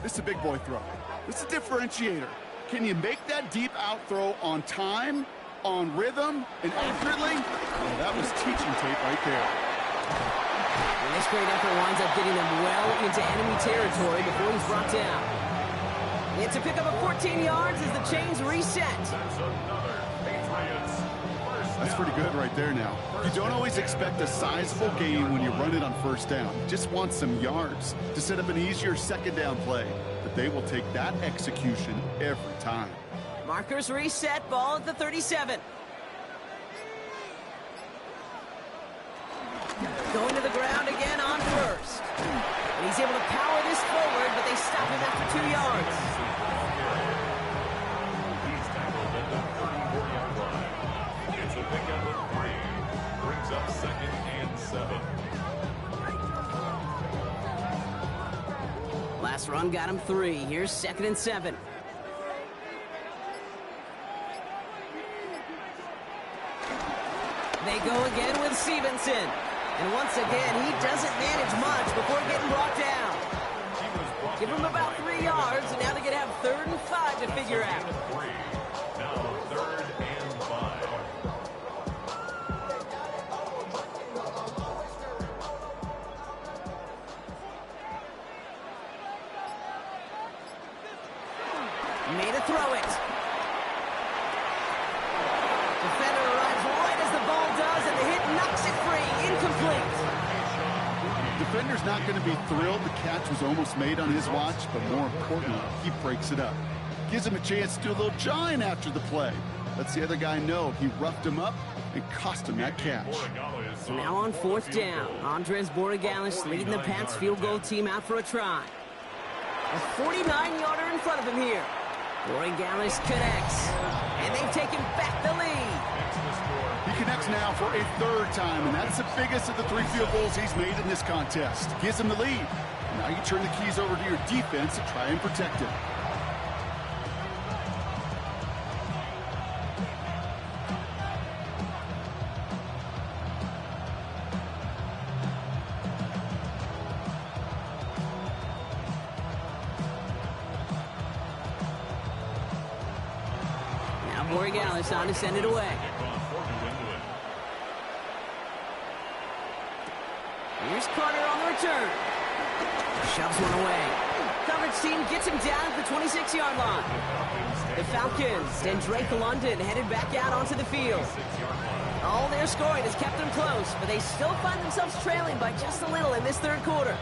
this is a big boy throw. This is a differentiator. Can you make that deep out throw on time, on rhythm, and accurately? Well, that was teaching tape right there. And this great effort winds up getting them well into enemy territory before he's brought down. It's a pickup of 14 yards as the chains reset. That's pretty good right there now. You don't always expect a sizable gain when you run it on first down. You just want some yards to set up an easier second down play. But they will take that execution every time. Markers reset, ball at the 37. Going to the ground again on first. And he's able to power this forward, but they stop him after 2 yards. He's tackled at the 34-yard line. It's a pickup of 3. Brings up 2nd and 7. Last run got him 3. Here's 2nd and 7. They go again with Stevenson. And once again, he doesn't manage much before getting brought down. Give him about 3 yards, and now they're going to have 3rd and 5 to figure out. Now 3rd and 5. Made a throw it. Defender arrives right as the ball does, and the hit knocks it free. Incomplete. Defender's not going to be thrilled the catch was almost made on his watch, but more importantly, he breaks it up. Gives him a chance to do a little jawing after the play. Lets the other guy know he roughed him up and cost him that catch. So now on 4th down, Andres Borregales leading the Pats field goal team out for a try. A 49-yarder in front of him here. Borregales connects, and they've taken back the lead. He connects now for a 3rd time, and that's the biggest of the 3 field goals he's made in this contest. Gives him the lead. Now you turn the keys over to your defense to try and protect him. Now Borregales on to send it away. Here's Carter on the return. Shoves one away. Coverage team gets him down at the 26-yard line. The Falcons and Drake London headed back out onto the field. All their scoring has kept them close, but they still find themselves trailing by just a little in this 3rd quarter.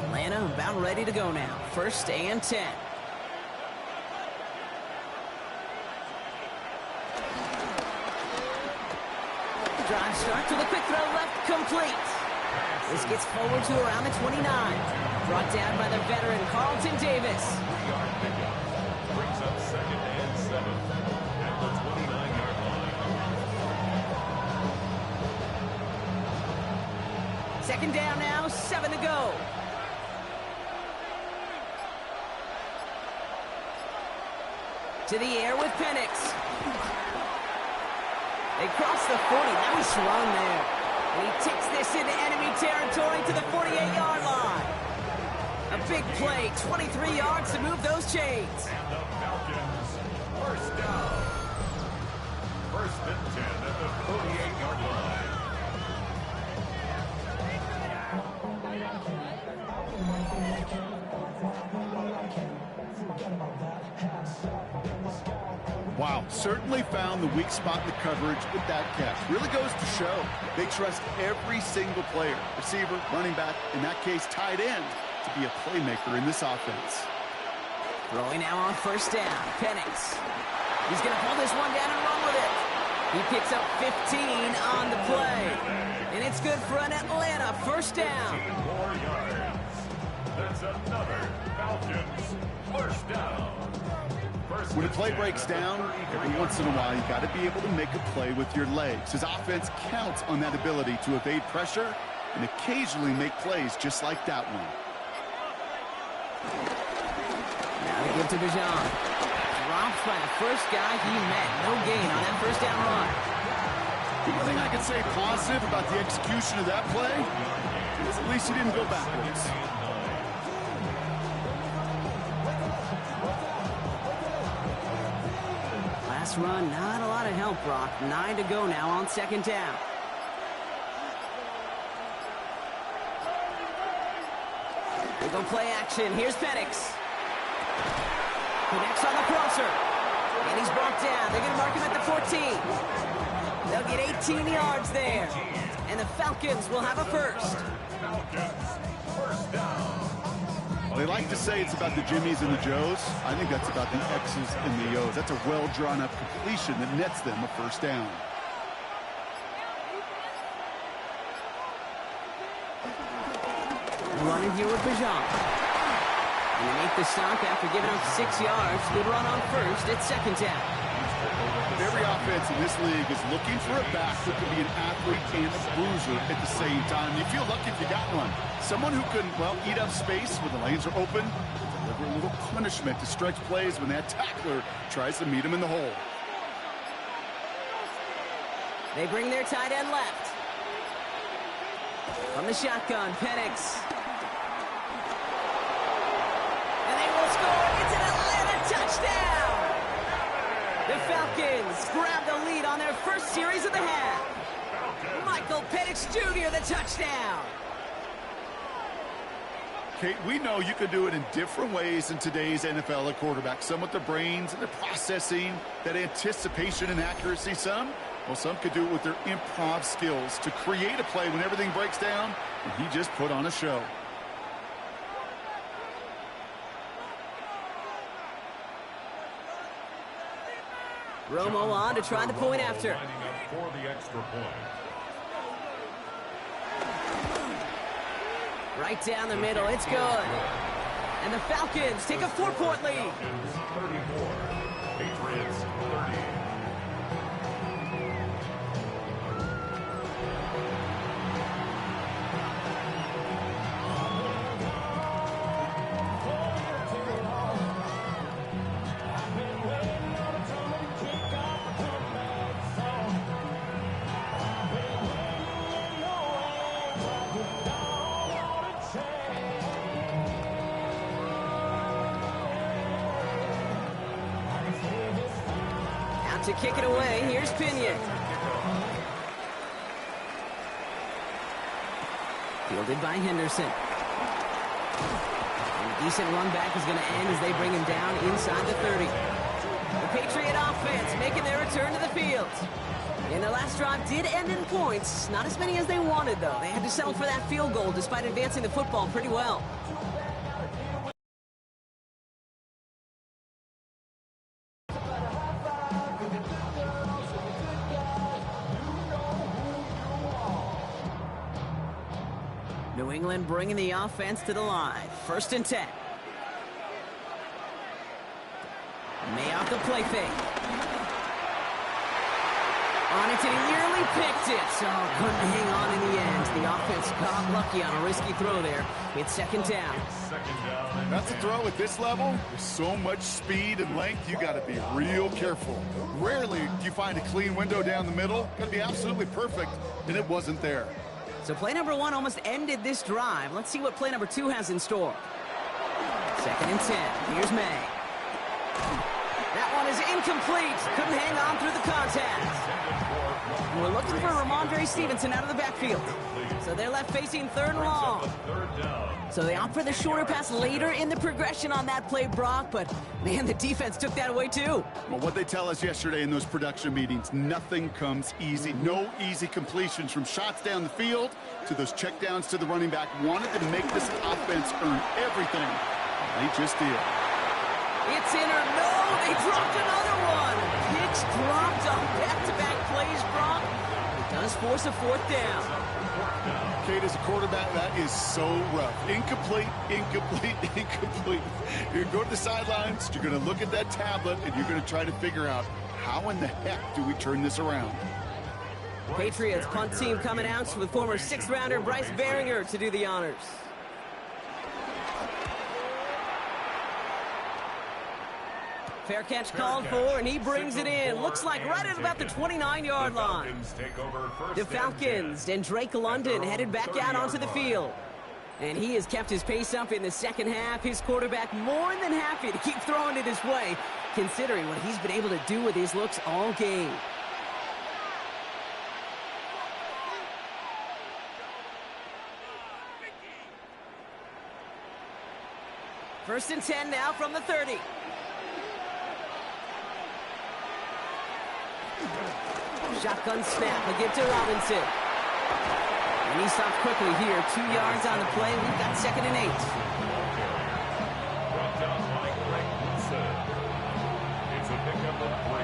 Atlanta about ready to go now. 1st and 10. Drive start to the quick throw left, complete. This gets forward to around the 29. Brought down by the veteran Carlton Davis. Brings up 2nd and 7 at the 29-yard line. 2nd down now, 7 to go. To the air with Penix. They cross the 40. Now he's swung there. And he takes this into enemy territory to the 48-yard line. A big play, 23 yards to move those chains. And the Falcons, 1st down. 1st and 10 at the 48-yard line. Wow, certainly found the weak spot in the coverage with that catch. Really goes to show they trust every single player, receiver, running back, in that case, tight end, to be a playmaker in this offense. Throwing now on first down. Penix. He's going to pull this one down and run with it. He picks up 15 on the play. And it's good for an Atlanta first down. 15 more yards. That's another Falcons first down. When a play breaks down, every once in a while, you got to be able to make a play with your legs. His offense counts on that ability to evade pressure and occasionally make plays just like that one. Now to give to Bijan. Drops by the first guy he met. No gain on that first down run. The only thing I can say positive about the execution of that play is at least he didn't go backwards. Last run, not a lot of help, Brock. 9 to go now on second down. We go play action. Here's Penix. Connects on the crosser. And he's brought down. They're going to mark him at the 14. They'll get 18 yards there. And the Falcons will have a first. Falcons first down. Well, they like to say it's about the Jimmies and the Joes. I think that's about the X's and the O's. That's a well-drawn-up completion that nets them a first down. Running here with Bijan. And they make the stop after giving up 6 yards. Good run on first at second down. Every offense in this league is looking for a back who can be an athlete and a bruiser at the same time. You feel lucky if you got one. Someone who can, well, eat up space when the lanes are open, deliver a little punishment to stretch plays when that tackler tries to meet him in the hole. They bring their tight end left. From the shotgun, Penix. And they will score. It's an Atlanta touchdown. The Falcons grab the lead on their first series of the half. Michael Penix Jr., the touchdown. Kate, we know you can do it in different ways in today's NFL at quarterback. Some with their brains and their processing, that anticipation and accuracy. Some could do it with their improv skills to create a play when everything breaks down, and he just put on a show. Romo on to try the point after. Lining up for the extra point. Right down the middle, it's good. And the Falcons take a 4-point lead. Falcons 34, Patriots 30. To kick it away, here's Pinion. Fielded by Henderson. And a decent run back is going to end as they bring him down inside the 30. The Patriot offense making their return to the field. And the last drive did end in points. Not as many as they wanted, though. They had to settle for that field goal despite advancing the football pretty well. New England bringing the offense to the line. 1st and 10. May off the play fake. On it, and he nearly picked it. So couldn't hang on in the end. The offense got lucky on a risky throw there. It's 2nd down. That's a throw at this level. With so much speed and length, you got to be real careful. Rarely do you find a clean window down the middle. Got to be absolutely perfect, and it wasn't there. So play number 1 almost ended this drive. Let's see what play number 2 has in store. 2nd and 10. Here's May. That one is incomplete. Couldn't hang on through the contact. And we're looking for Ramondre Stevenson out of the backfield. So they're left facing third and long. So they opt for the shorter pass later in the progression on that play, Brock. But, man, the defense took that away, too. Well, what they tell us yesterday in those production meetings, nothing comes easy. No easy completions from shots down the field to those checkdowns to the running back. Wanted to make this offense earn everything. They just did. It's in or no, they dropped another one. Picks dropped on back-to-back plays, Brock. It does force a fourth down. Kate, as a quarterback, that is so rough. Incomplete, incomplete, incomplete. You're going to go to the sidelines, you're going to look at that tablet, and you're going to try to figure out how in the heck do we turn this around. Patriots punt team coming out with former sixth-rounder Bryce Baringer to do the honors. Fair catch called for, and he brings it in. Looks like right at about the 29-yard line. The Falcons and Drake London headed back out onto the field. And he has kept his pace up in the second half. His quarterback more than happy to keep throwing it his way, considering what he's been able to do with his looks all game. First and 10 now from the 30. Shotgun snap, a give to Robinson. And he stops quickly here. 2 yards on the play. We've got 2nd and 8. Brought down by Greg Wilson. It's a pickup of 3.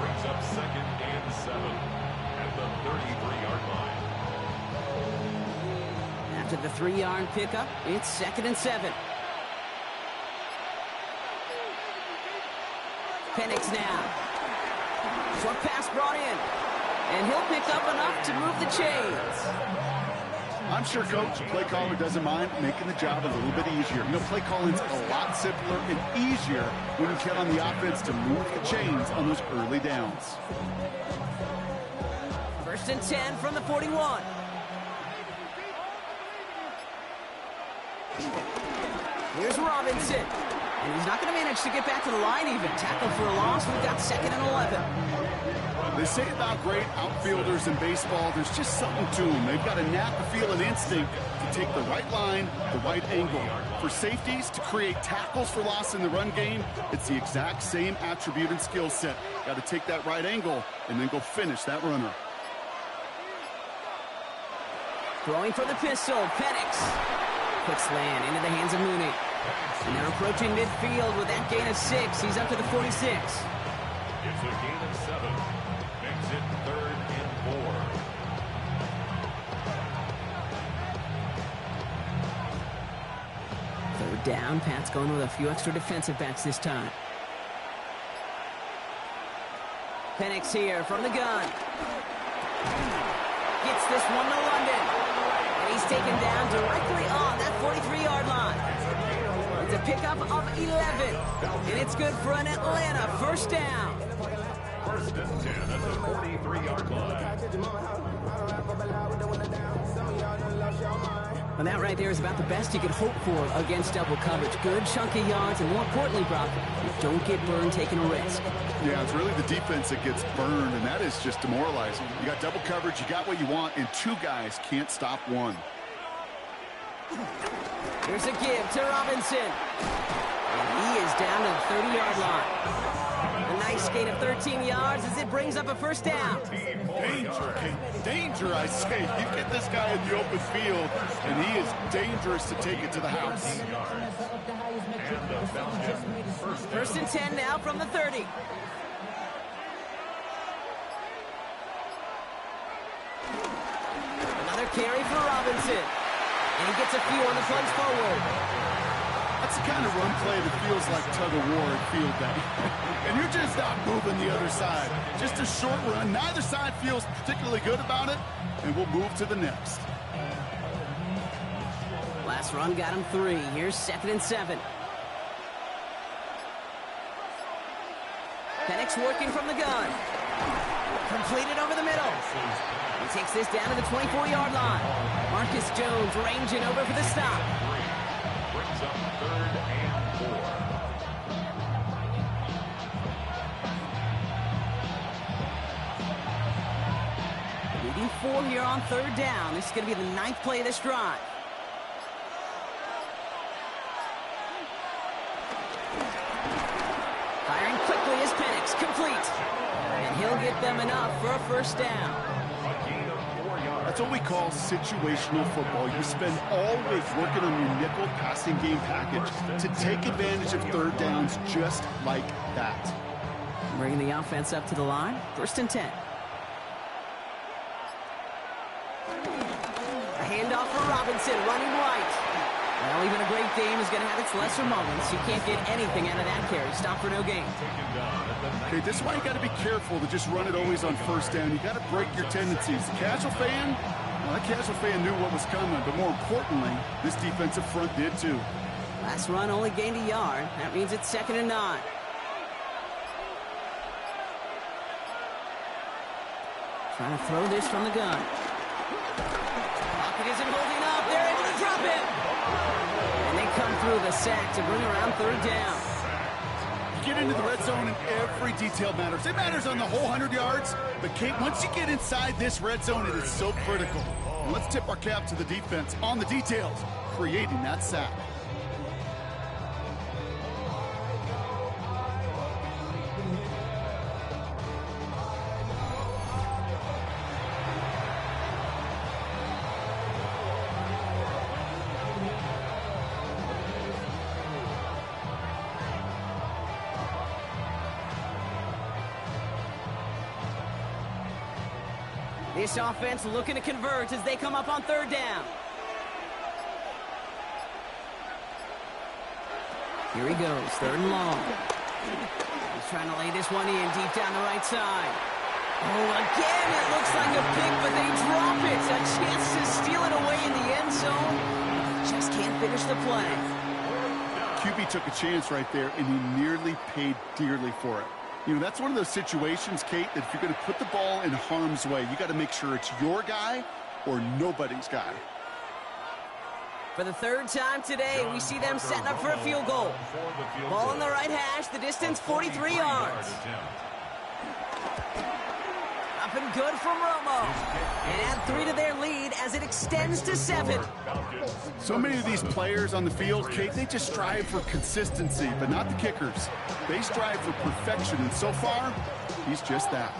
Brings up 2nd and 7 at the 33-yard line. After the 3-yard pickup, it's 2nd and 7. Penix now. Short pass brought in. And he'll pick up enough to move the chains. I'm sure Coach, the play caller, doesn't mind making the job a little bit easier. You know, play calling's a lot simpler and easier when you count on the offense to move the chains on those early downs. First and 10 from the 41. Here's Robinson. And he's not going to manage to get back to the line even. Tackle for a loss. We've got 2nd and 11. They say about great outfielders in baseball, there's just something to them. They've got a knack, a feel, an instinct to take the right line, the right angle. For safeties, to create tackles for loss in the run game, it's the exact same attribute and skill set. Got to take that right angle and then go finish that runner. Throwing for the pistol, Penix. Quick slant into the hands of Mooney. And they're approaching midfield with that gain of 6. He's up to the 46. It's a gain of 7. Makes it 3rd and 4. Third down. Pat's going with a few extra defensive backs this time. Penix here from the gun. Gets this one to London. And he's taken down directly on that 43-yard line. It's a pickup of 11. And it's good for an Atlanta first down. First and 10 at the 43-yard line. And that right there is about the best you could hope for against double coverage. Good chunky yards, and more importantly, Brock, you don't get burned taking a risk. Yeah, it's really the defense that gets burned, and that is just demoralizing. You got double coverage, you got what you want, and 2 guys can't stop one. Here's a give to Robinson. And he is down to the 30-yard line. A nice gain of 13 yards as it brings up a first down. Danger, Kate. Danger, I say. You get this guy in the open field, and he is dangerous to take it to the house. First and 10 now from the 30. Another carry for Robinson. And he gets a few on the plunge forward. That's the kind of run play that feels like tug-of-war at field day. And you're just not moving the other side. Just a short run. Neither side feels particularly good about it, and we'll move to the next. Last run got him 3. Here's 2nd and 7. Penix working from the gun. Completed over the middle. He takes this down to the 24-yard line. Marcus Jones ranging over for the stop. Brings up 3rd and 4. 4 here on 3rd down. This is going to be the 9th play of this drive. Firing quickly is Penix, complete. And he'll get them enough for a 1st down. That's what we call situational football. You spend all week working on your nickel passing game package to take advantage of 3rd downs just like that. Bringing the offense up to the line. 1st and 10. A handoff for Robinson, running right. Well, even a great game is going to have its lesser moments. You can't get anything out of that carry. Stop for no gain. Okay, this is why you got to be careful to just run it always on 1st down. You got to break your tendencies. The casual fan, well, that casual fan knew what was coming, but more importantly, this defensive front did too. Last run only gained a yard. That means it's 2nd and 9. Trying to throw this from the gun. Pocket isn't holding up. They're able to drop it. And they come through the sack to bring around 3rd down. You get into the red zone and every detail matters. It matters on the whole 100 yards. But, Kate, once you get inside this red zone, it is so critical. And let's tip our cap to the defense on the details, creating that sack. This offense looking to convert as they come up on 3rd down. Here he goes, 3rd and long. He's trying to lay this one in deep down the right side. Oh, again, it looks like a pick, but they drop it. A chance to steal it away in the end zone. Just can't finish the play. QB took a chance right there, and he nearly paid dearly for it. You know, that's one of those situations, Kate, that if you're going to put the ball in harm's way, you got to make sure it's your guy or nobody's guy. For the 3rd time today, we see them setting up for a field goal. Ball on the right hash, the distance 43 yards. Up and good from Romo. And add 3 to their lead as it extends to 7. So many of these players on the field, Kate, they just strive for consistency, but not the kickers. They strive for perfection, and so far, he's just that.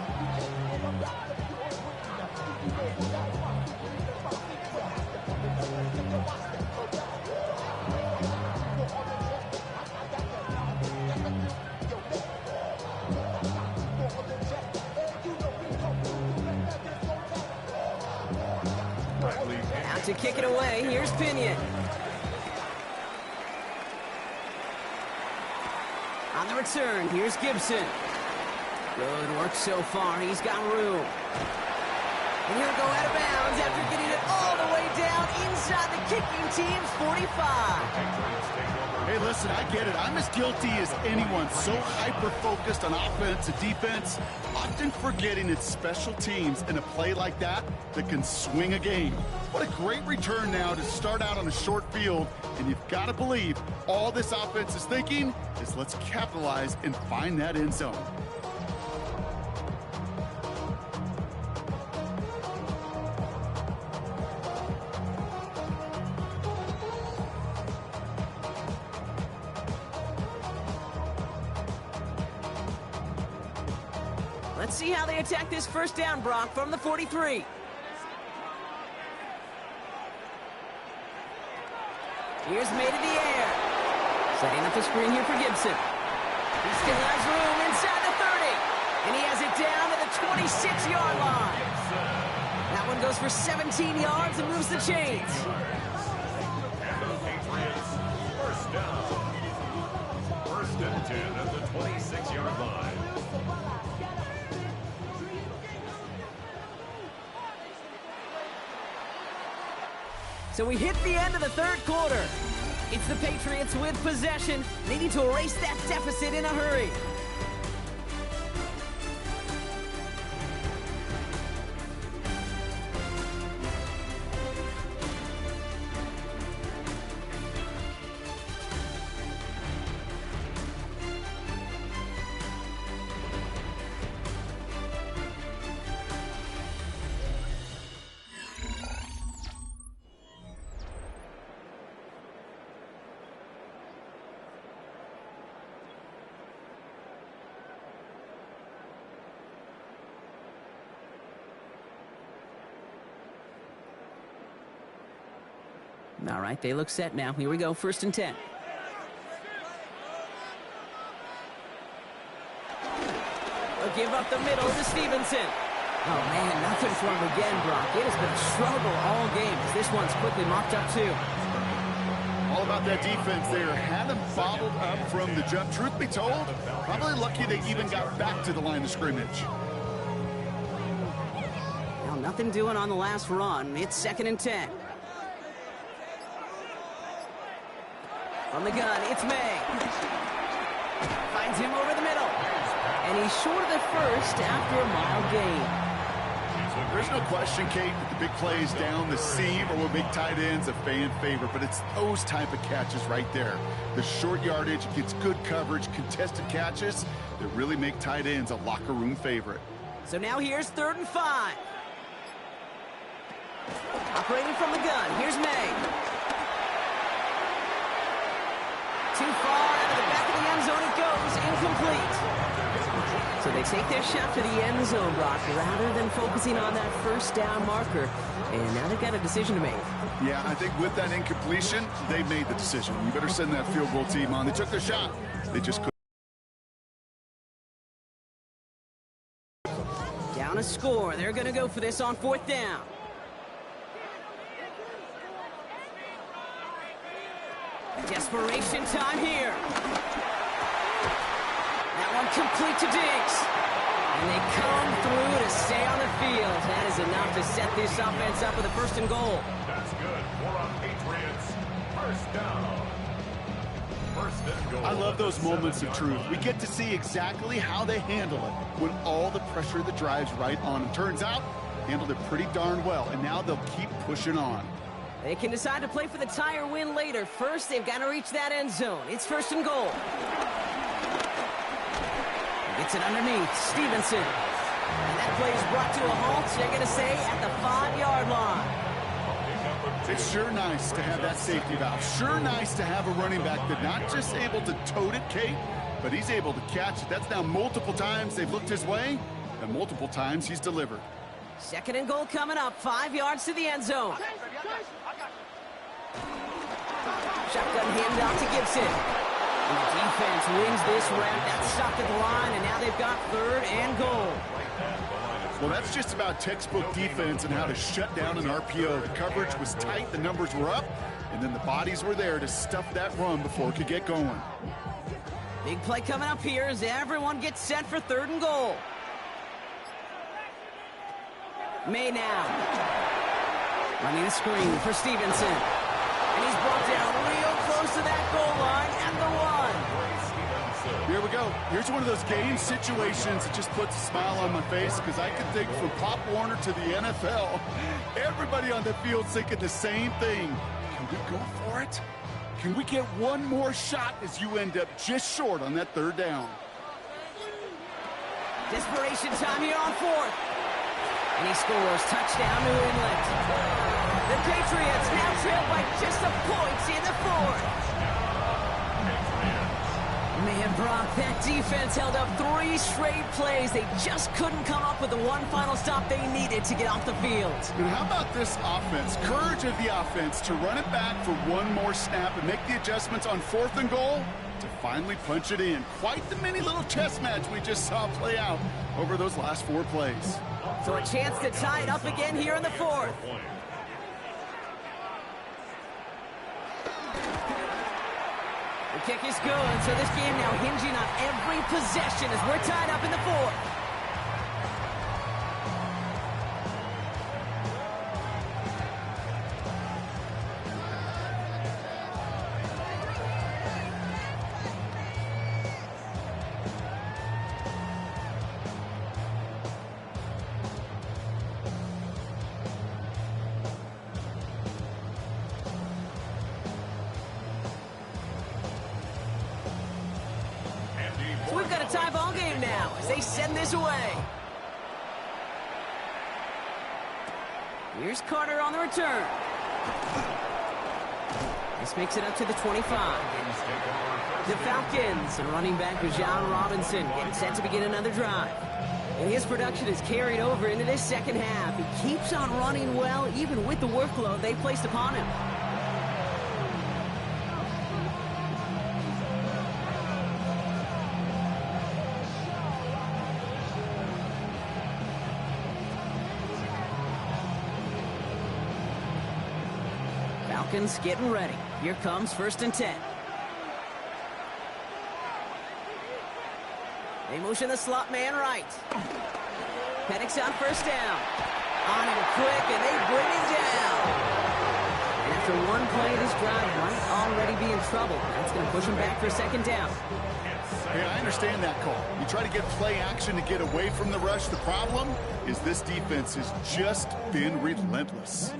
Out to kick it away, here's Pinion. On the return, here's Gibson. Good work so far, he's got room. And he'll go out of bounds after getting it all the way down inside the kicking team's 45. Hey, listen, I get it. I'm as guilty as anyone. So hyper-focused on offense and defense, often forgetting it's special teams in a play like that that can swing a game. What a great return now to start out on a short field, and you've got to believe all this offense is thinking is let's capitalize and find that end zone. Let's see how they attack this 1st down, Brock, from the 43. Here's made in the air. Setting up the screen here for Gibson. He still has room inside the 30. And he has it down to the 26-yard line. That one goes for 17 yards and moves the chains. And the Patriots, 1st down. 1st and 10 at the 26-yard line. So we hit the end of the 3rd quarter. It's the Patriots with possession, needing to erase that deficit in a hurry. All right, they look set now. Here we go, 1st and 10. They'll give up the middle to Stevenson. Oh, man, nothing for him again, Brock. It has been a struggle all game as this one's quickly mopped up, too. All about that defense there. Had them bottled up from the jump. Truth be told, probably lucky they even got back to the line of scrimmage. Now, nothing doing on the last run. It's 2nd and 10. On the gun, it's May. Finds him over the middle. And he's short of the first after a mild gain. There's no question, Kate, that the big plays down the seam or with big tight ends a fan favorite, but it's those type of catches right there. The short yardage gets good coverage, contested catches that really make tight ends a locker room favorite. So now here's 3rd and 5. Operating from the gun, here's May. Too far out of the back of the end zone it goes, incomplete. So they take their shot to the end zone, Brock, rather than focusing on that 1st down marker. And now they've got a decision to make. Yeah, I think with that incompletion, they made the decision. You better send that field goal team on. They took their shot. They just couldn't. Down a score. They're going to go for this on 4th down. Desperation time here. That one complete to Diggs. And they come through to stay on the field. That is enough to set this offense up with a 1st and goal. That's good for a Patriots 1st down. 1st and goal. I love those moments of truth. We get to see exactly how they handle it when all the pressure that drives right on them. Turns out, handled it pretty darn well, and now they'll keep pushing on. They can decide to play for the tie or win later. First, they've got to reach that end zone. It's 1st and goal. Gets it underneath. Stevenson. And that play is brought to a halt, they're going to say, at the 5-yard line. It's sure nice to have that safety valve. Sure nice to have a running back that's not just able to tote it, Kate, but he's able to catch it. That's now multiple times they've looked his way, and multiple times he's delivered. 2nd and goal coming up. 5 yards to the end zone. Shotgun handoff to Gibson. And the defense wins this round. That's stopped at the line, and now they've got 3rd and goal. Well, that's just about textbook defense and how to shut down an RPO. The coverage was tight, the numbers were up, and then the bodies were there to stuff that run before it could get going. Big play coming up here as everyone gets set for 3rd and goal. May now. Running a screen for Stevenson. And he's brought down real close to that goal line at the 1. Here we go. Here's one of those game situations that just puts a smile on my face because I can think from Pop Warner to the NFL. Everybody on the field thinking the same thing. Can we go for it? Can we get one more shot as you end up just short on that 3rd down? Desperation time here on 4th. And he scores. Touchdown, New England. The Patriots now trail by just a point in the 4th. Man, Brock, that defense held up 3 straight plays. They just couldn't come up with the one final stop they needed to get off the field. And how about this offense? Courage of the offense to run it back for one more snap and make the adjustments on 4th and goal to finally punch it in. Quite the mini little chess match we just saw play out over those last 4 plays. So a chance to tie it up again here in the 4th. The kick is good, so this game now hinging on every possession as we're tied up in the 4th. So we've got a tie ball game now as they send this away. Here's Carter on the return. This makes it up to the 25. The Falcons and running back John Robinson getting set to begin another drive. And his production is carried over into this 2nd half. He keeps on running well even with the workload they placed upon him. Falcons getting ready. Here comes 1st and 10. They motion the slot man right. Penix on 1st down. On him quick, and they bring him down. And after one play, this drive might already be in trouble. That's going to push him back for 2nd down. Hey, I understand that call. You try to get play action to get away from the rush. The problem is this defense has just been relentless.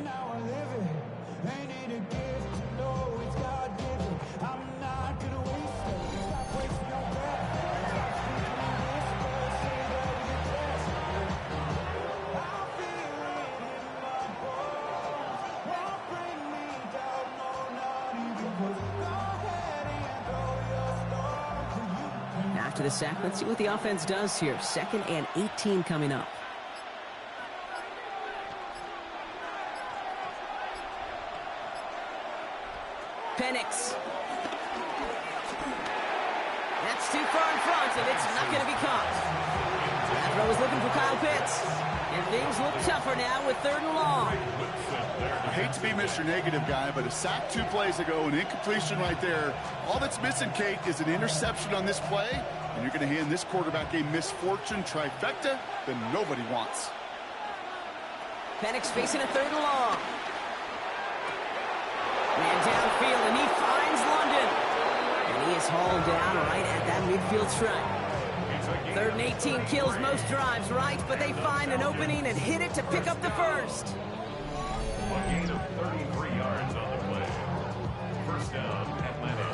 After the sack, let's see what the offense does here. 2nd and 18 coming up. Penix. That's too far in front, and it's not going to be caught. That throw is looking for Kyle Pitts. And things look tougher now with 3rd and long. I hate to be Mr. Negative guy, but a sack 2 plays ago, an incompletion right there. All that's missing, Kate, is an interception on this play, and you're going to hand this quarterback a misfortune trifecta that nobody wants. Penix facing a 3rd and long. Man downfield, and he finds London. And he is hauled down right at that midfield stripe. 3rd and 18 kills most drives, right? But they find an opening and hit it to pick up the 1st. A gain of 33 yards on the play. 1st down, Atlanta.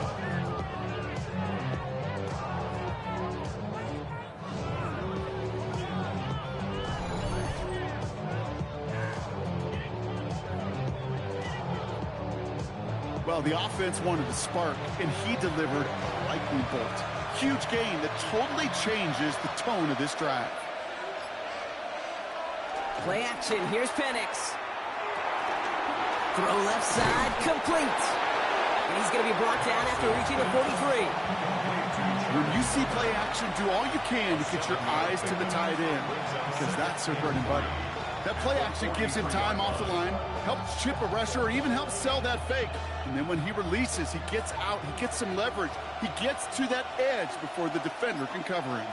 Well, the offense wanted to spark, and he delivered a lightning bolt. Huge gain that totally changes the tone of this drive. Play action. Here's Penix. Throw left side, complete. And he's going to be brought down after reaching the 43. When you see play action, do all you can to get your eyes to the tight end, because that's their bread and butter. That play action gives him time off the line, helps chip a rusher, or even helps sell that fake. And then when he releases, he gets out, he gets some leverage. He gets to that edge before the defender can cover him.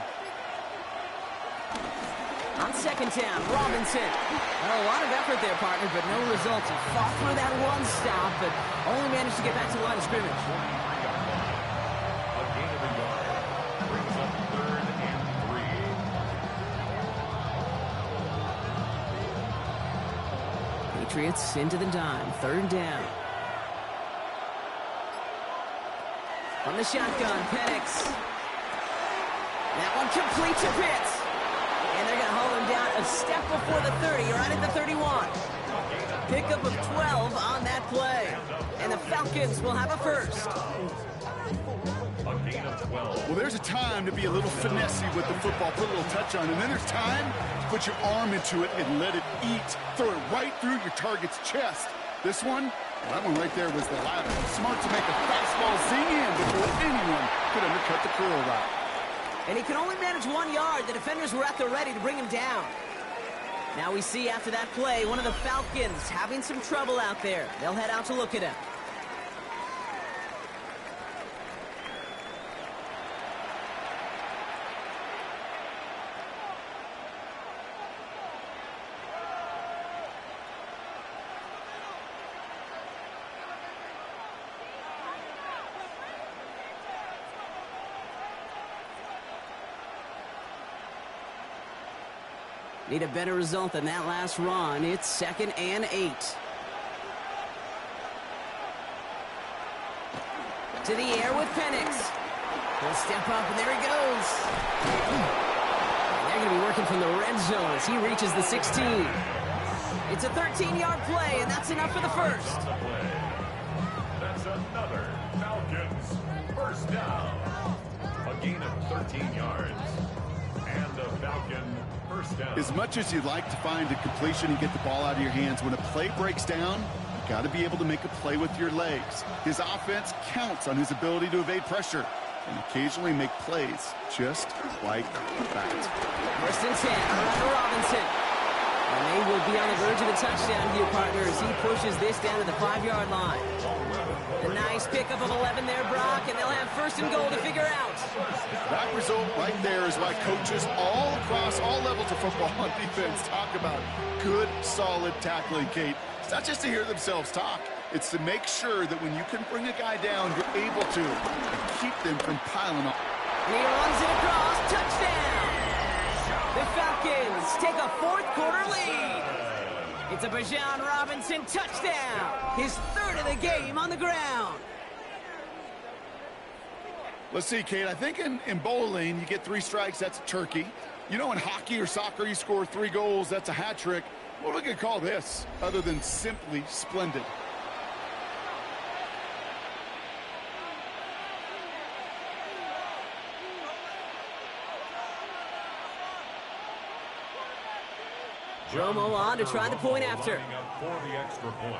On 2nd down, Robinson. Well, a lot of effort there, partner, but no results. He fought through that one stop, but only managed to get back to the line of scrimmage. A gain of a yard. Brings up 3rd and 3. Patriots into the dime, 3rd down. From the shotgun, Penix. That one complete to Pitts. And they're going to haul him down a step before the 30, right at the 31. Pickup of 12 on that play. And the Falcons will have a 1st. A gain of 12. Well, there's a time to be a little finessey with the football, put a little touch on, and then there's time to put your arm into it and let it eat. Throw it right through your target's chest. This one, well, that one right there was the latter. Smart to make a fastball zing in before anyone could undercut the curl route. And he could only manage 1 yard. The defenders were at the ready to bring him down. Now we see after that play, one of the Falcons having some trouble out there. They'll head out to look at him. Need a better result than that last run. It's 2nd and 8. To the air with Penix. He'll step up, and there he goes. And they're going to be working from the red zone as he reaches the 16. It's a 13-yard play, and that's enough for the 1st. That's another Falcons 1st down. A gain of 13 yards. And the Falcon 1st down. As much as you'd like to find a completion and get the ball out of your hands, when a play breaks down, you've got to be able to make a play with your legs. His offense counts on his ability to evade pressure and occasionally make plays just like that. 1st and 10, Robinson. And they will be on the verge of a touchdown here, partner, as he pushes this down to the 5-yard line. A nice pickup of 11 there, Brock, and they'll have first and goal to figure out. That result right there is why coaches all across all levels of football on defense talk about good, solid tackling, Kate. It's not just to hear themselves talk. It's to make sure that when you can bring a guy down, you're able to keep them from piling up. And he runs it across. Touchdown! The Falcons take a fourth-quarter lead. It's a Bijan Robinson touchdown. His third of the game on the ground. Let's see, Kate. I think in bowling, you get 3 strikes, that's a turkey. You know, in hockey or soccer, you score 3 goals, that's a hat trick. What are we going to call this other than simply splendid? Romo on to try the point after. For the extra point.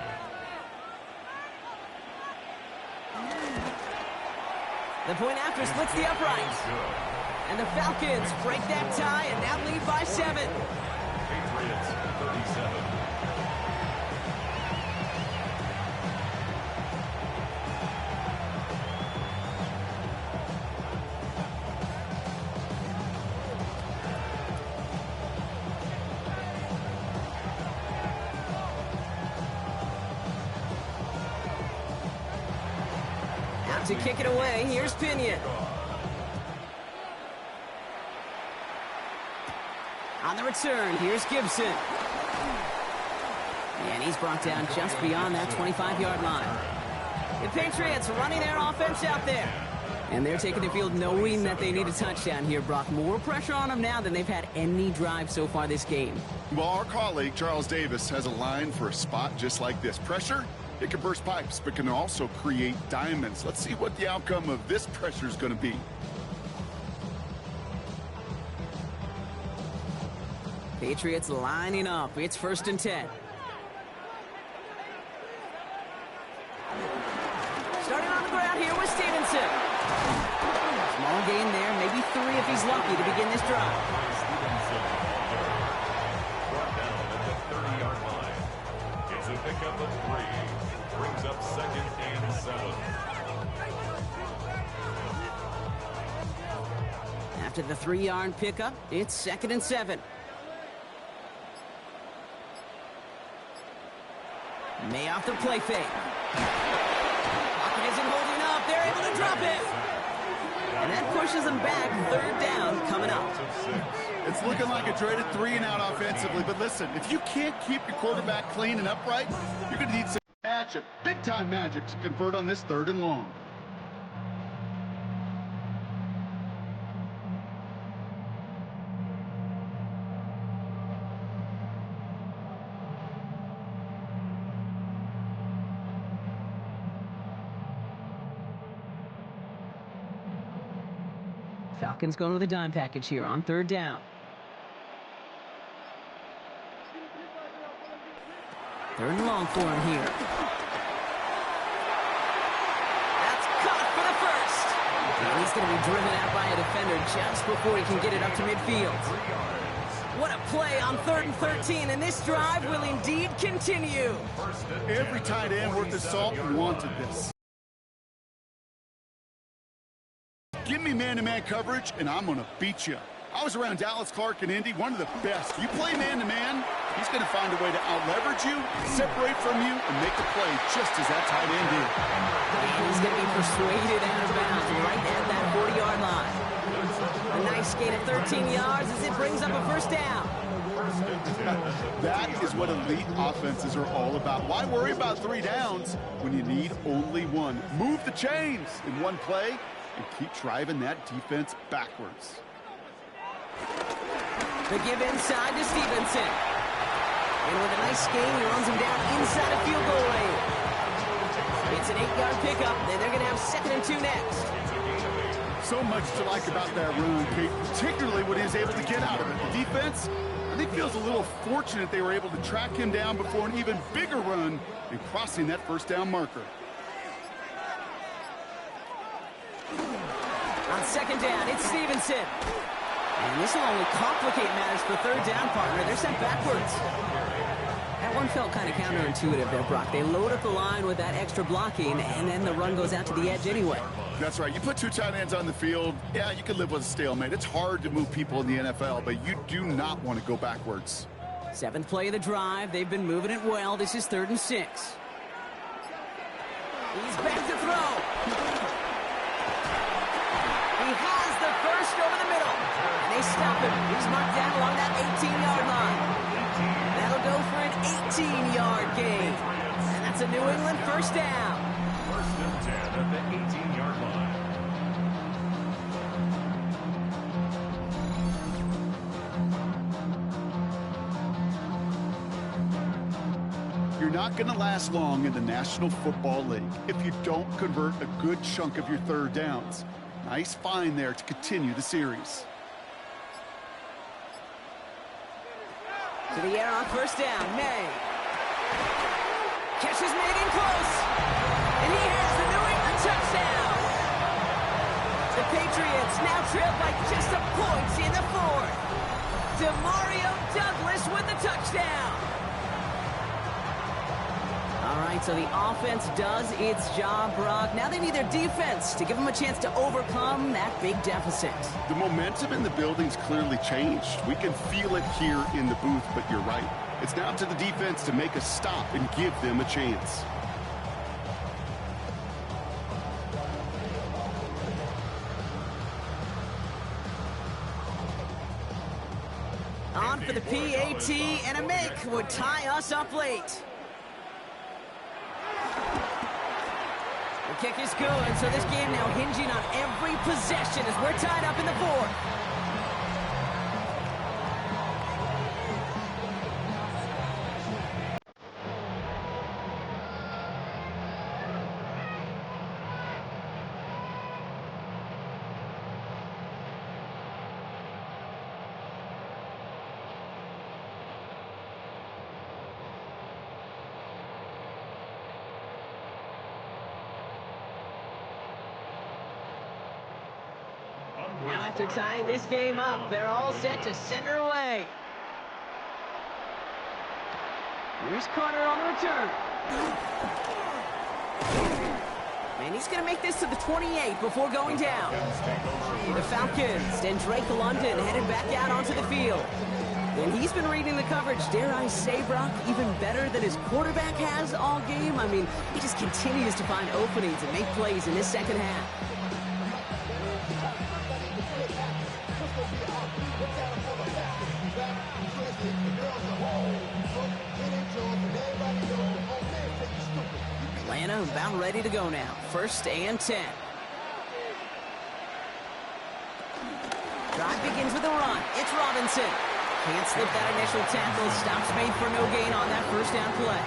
The point after splits the upright. And the Falcons break that tie and now lead by 7. Patriots 37. To kick it away, here's Pinion. On the return, here's Gibson. And he's brought down just beyond that 25-yard line. The Patriots running their offense out there. And they're taking the field knowing that they need a touchdown here, Brock. More pressure on them now than they've had any drive so far this game. Well, our colleague, Charles Davis, has a line for a spot just like this. Pressure, it can burst pipes, but can also create diamonds. Let's see what the outcome of this pressure is going to be. Patriots lining up. It's 1st and 10. Starting on the ground here with Stevenson. Small gain there, maybe 3 if he's lucky to begin this drive. Brought down at the 30-yard line. It's a pickup of 3. Brings up 2nd and 7. After the 3-yard pickup, it's 2nd and 7. May off the play fake. Pocket isn't holding up. They're able to drop it. And that pushes them back. 3rd down coming up. It's looking like a dreaded 3-and-out offensively, but listen, if you can't keep your quarterback clean and upright, you're going to need some magic, big-time magic to convert on this 3rd and long. Falcons going with a dime package here on 3rd down. 3rd and long for him here. That's caught for the first. And he's going to be driven out by a defender just before he can get it up to midfield. What a play on 3rd and 13, and this drive will indeed continue. Every tight end worth his salt wanted this. Give me man-to-man coverage, and I'm going to beat you. I was around Dallas Clark and Indy, one of the best. You play man-to-man, he's going to find a way to out-leverage you, separate from you, and make the play just as that tight end did. And he's going to be persuaded out of bounds right at that 40-yard line. A nice gain of 13 yards as it brings up a 1st down. That is what elite offenses are all about. Why worry about 3 downs when you need only 1? Move the chains in one play and keep driving that defense backwards. The give inside to Stevenson. And with a nice gain, he runs him down inside a field goal range. It's an 8-yard pickup, and they're going to have 2nd and 2 next. So much to like about that run, Kate, particularly what he was able to get out of it. The defense, I think, feels a little fortunate they were able to track him down before an even bigger run and crossing that 1st down marker. On 2nd down, it's Stevenson. And this will only complicate matters for third down, partner. They're sent backwards. That one felt kind of counterintuitive there, Brock. They load up the line with that extra blocking, and then the run goes out to the edge anyway. That's right. You put two tight ends on the field, yeah, you can live with a stalemate. It's hard to move people in the NFL, but you do not want to go backwards. 7th play of the drive. They've been moving it well. This is 3rd and 6. He's back to throw. He has the first over the middle. And they stop him. He's marked down along that 18-yard line. That'll go for an 18-yard gain. And that's a New England first down. 1st and 10 at the 18-yard line. You're not going to last long in the National Football League if you don't convert a good chunk of your third downs. Nice find there to continue the series. To the air on first down, May. Catch is made in close. And he has the New England touchdown. The Patriots now trail by just a point in the 4th. Demario Douglas with the touchdown. All right, so the offense does its job, Brock. Now they need their defense to give them a chance to overcome that big deficit. The momentum in the building's clearly changed. We can feel it here in the booth, but you're right. It's now to the defense to make a stop and give them a chance. On for the PAT, and a make would tie us up late. The kick is good, so this game now hinging on every possession as we're tied up in the 4th. Now after tying this game up, they're all set to center away. Here's Carter on the return. And he's going to make this to the 28 before going down. The Falcons and Drake London headed back out onto the field. And he's been reading the coverage, dare I say, Brock, even better than his quarterback has all game. I mean, he just continues to find openings and make plays in this second half. Atlanta about ready to go now. 1st and 10. Drive begins with a run. It's Robinson. Can't slip that initial tackle. Stops made for no gain on that first down play.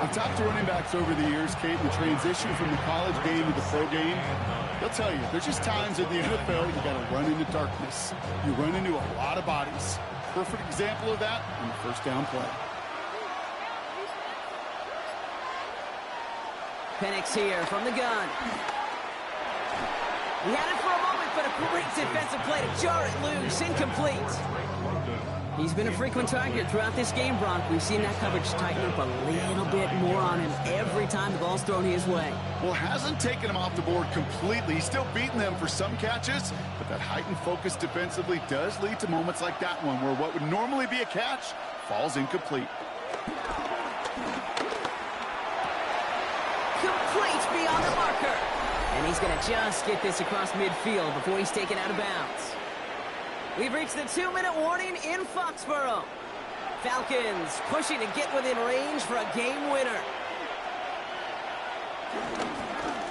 I've talked to running backs over the years, Kate, the transition from the college game to the pro game. They'll tell you, there's just times in the NFL you got to run into darkness. You run into a lot of bodies. Perfect example of that on the first down play. Penix here from the gun. He had it for a moment, but a great defensive play to jar it loose. Incomplete. He's been a frequent target throughout this game, Brock. We've seen that coverage tighten up a little bit more on him every time the ball's thrown his way. Well, hasn't taken him off the board completely. He's still beating them for some catches, but that heightened focus defensively does lead to moments like that one where what would normally be a catch falls incomplete. Complete beyond the marker. And he's going to just get this across midfield before he's taken out of bounds. We've reached the 2-minute warning in Foxborough. Falcons pushing to get within range for a game winner.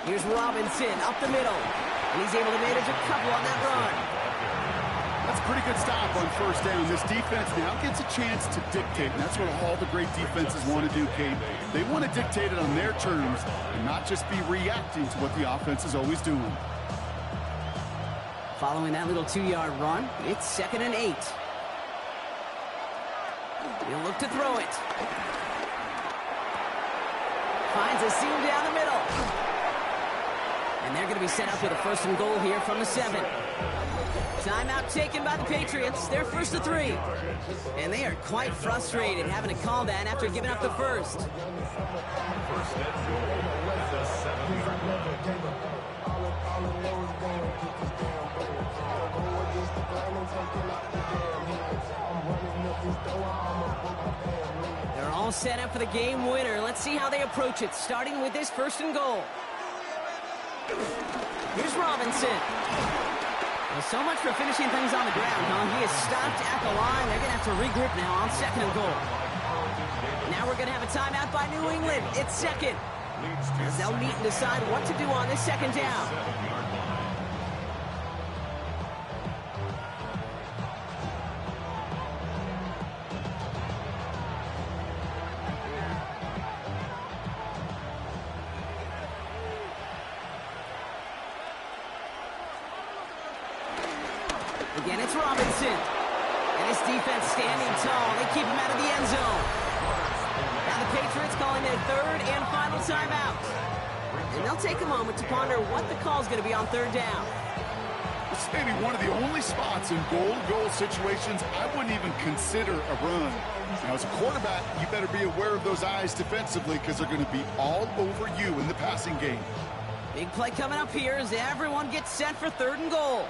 Here's Robinson up the middle. And he's able to manage a couple on that run. That's a pretty good stop on first down. This defense now gets a chance to dictate, and that's what all the great defenses want to do, Kate. They want to dictate it on their terms and not just be reacting to what the offense is always doing. Following that little 2-yard run, it's 2nd and 8. He'll look to throw it. Finds a seam down the middle. And they're going to be set up with a 1st and goal here from the 7. Timeout taken by the Patriots. They're 1st and 3. And they are quite frustrated having to call that after giving up the first. 1st and goal at the 7-yard line. They're all set up for the game winner. Let's see how they approach it, starting with this 1st and goal. Here's Robinson. Well, so much for finishing things on the ground, huh? He is stopped at the line. They're going to have to regroup now on 2nd and goal. Now we're going to have a timeout by New England. It's 2nd. As they'll meet and decide what to do on this 2nd down. Again, it's Robinson. And his defense standing tall. They keep him out of the end zone. Now the Patriots calling their 3rd and final timeout. And they'll take a moment to ponder what the call is going to be on 3rd down. This may be one of the only spots in goal-to-goal situations I wouldn't even consider a run. Now, as a quarterback, you better be aware of those eyes defensively because they're going to be all over you in the passing game. Big play coming up here as everyone gets set for 3rd and goal.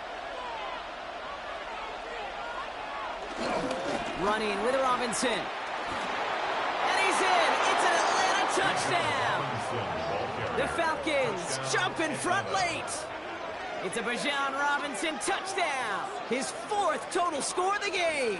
Running with Robinson. And he's in. It's an Atlanta touchdown. The Falcons jump in front late. It's a Bijan Robinson touchdown. His 4th total score of the game.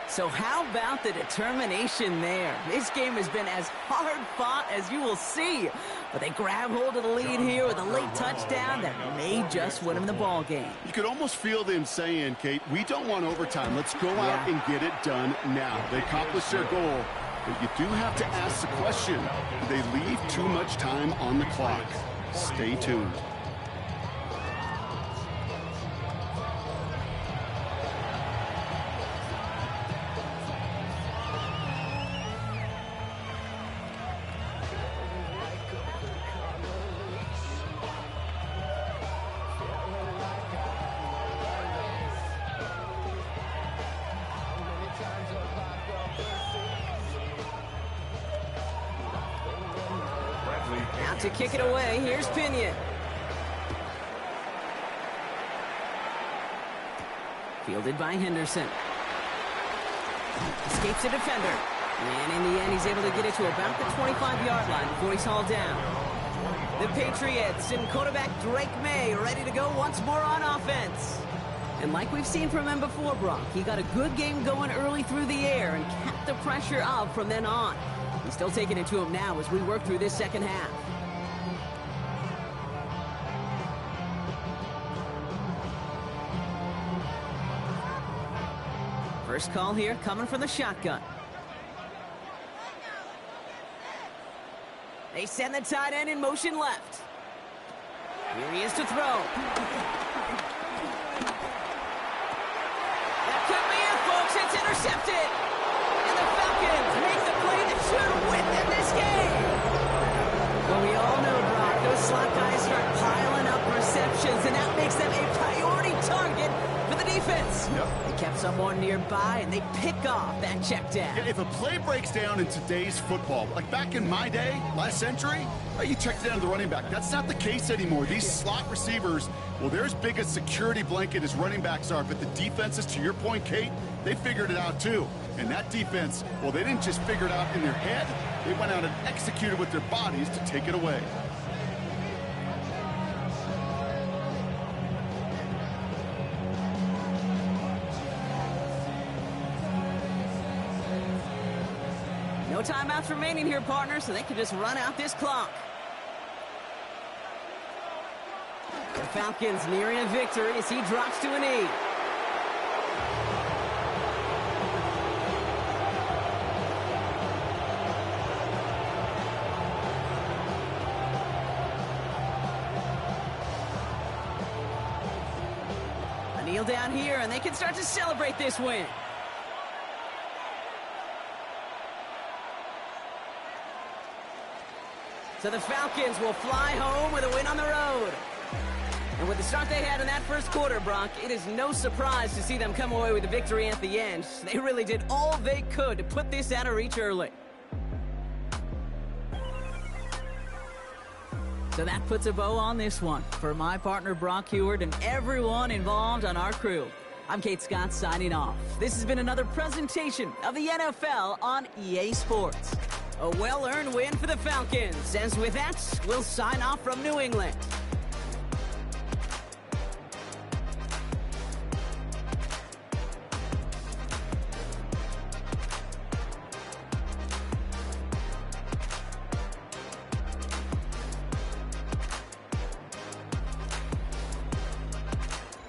So how about the determination there? This game has been as hard fought as you will see. But they grab hold of the lead here with a late touchdown that may just win them the ball game. You could almost feel them saying, Kate, we don't want overtime. Let's go out and get it done now. They accomplished their goal, but you do have to ask the question, do they leave too much time on the clock? Stay tuned. Out to kick it away, here's Pinion. Fielded by Henderson. Escapes a defender. And in the end, he's able to get it to about the 25-yard line before he's hauled down. The Patriots and quarterback Drake May ready to go once more on offense. And like we've seen from him before, Brock, he got a good game going early through the air and kept the pressure up from then on. He's still taking it to him now as we work through this 2nd half. First call here coming from the shotgun. They send the tight end in motion left. Here he is to throw. That could be it, folks. It's intercepted. And the Falcons make the play that should win them this game. Well, we all know, Brock, those slot guys start piling up receptions, and that makes them a priority target for the defense. Yep. They kept someone nearby, and they pick off that check down. If a play breaks down in today's football, like back in my day, last century, you checked down to the running back. That's not the case anymore. These slot receivers, well, they're as big a security blanket as running backs are, but the defenses, to your point, Kate, they figured it out too. And that defense, well, they didn't just figure it out in their head. They went out and executed with their bodies to take it away. No timeouts remaining here, partner, so they can just run out this clock. The Falcons nearing a victory as he drops to a knee. Kneel down here, and they can start to celebrate this win. So the Falcons will fly home with a win on the road. And with the start they had in that first quarter, Brock, it is no surprise to see them come away with a victory at the end. They really did all they could to put this out of reach early. So that puts a bow on this one. For my partner, Brock Heward, and everyone involved on our crew, I'm Kate Scott signing off. This has been another presentation of the NFL on EA Sports. A well-earned win for the Falcons. As with that, we'll sign off from New England.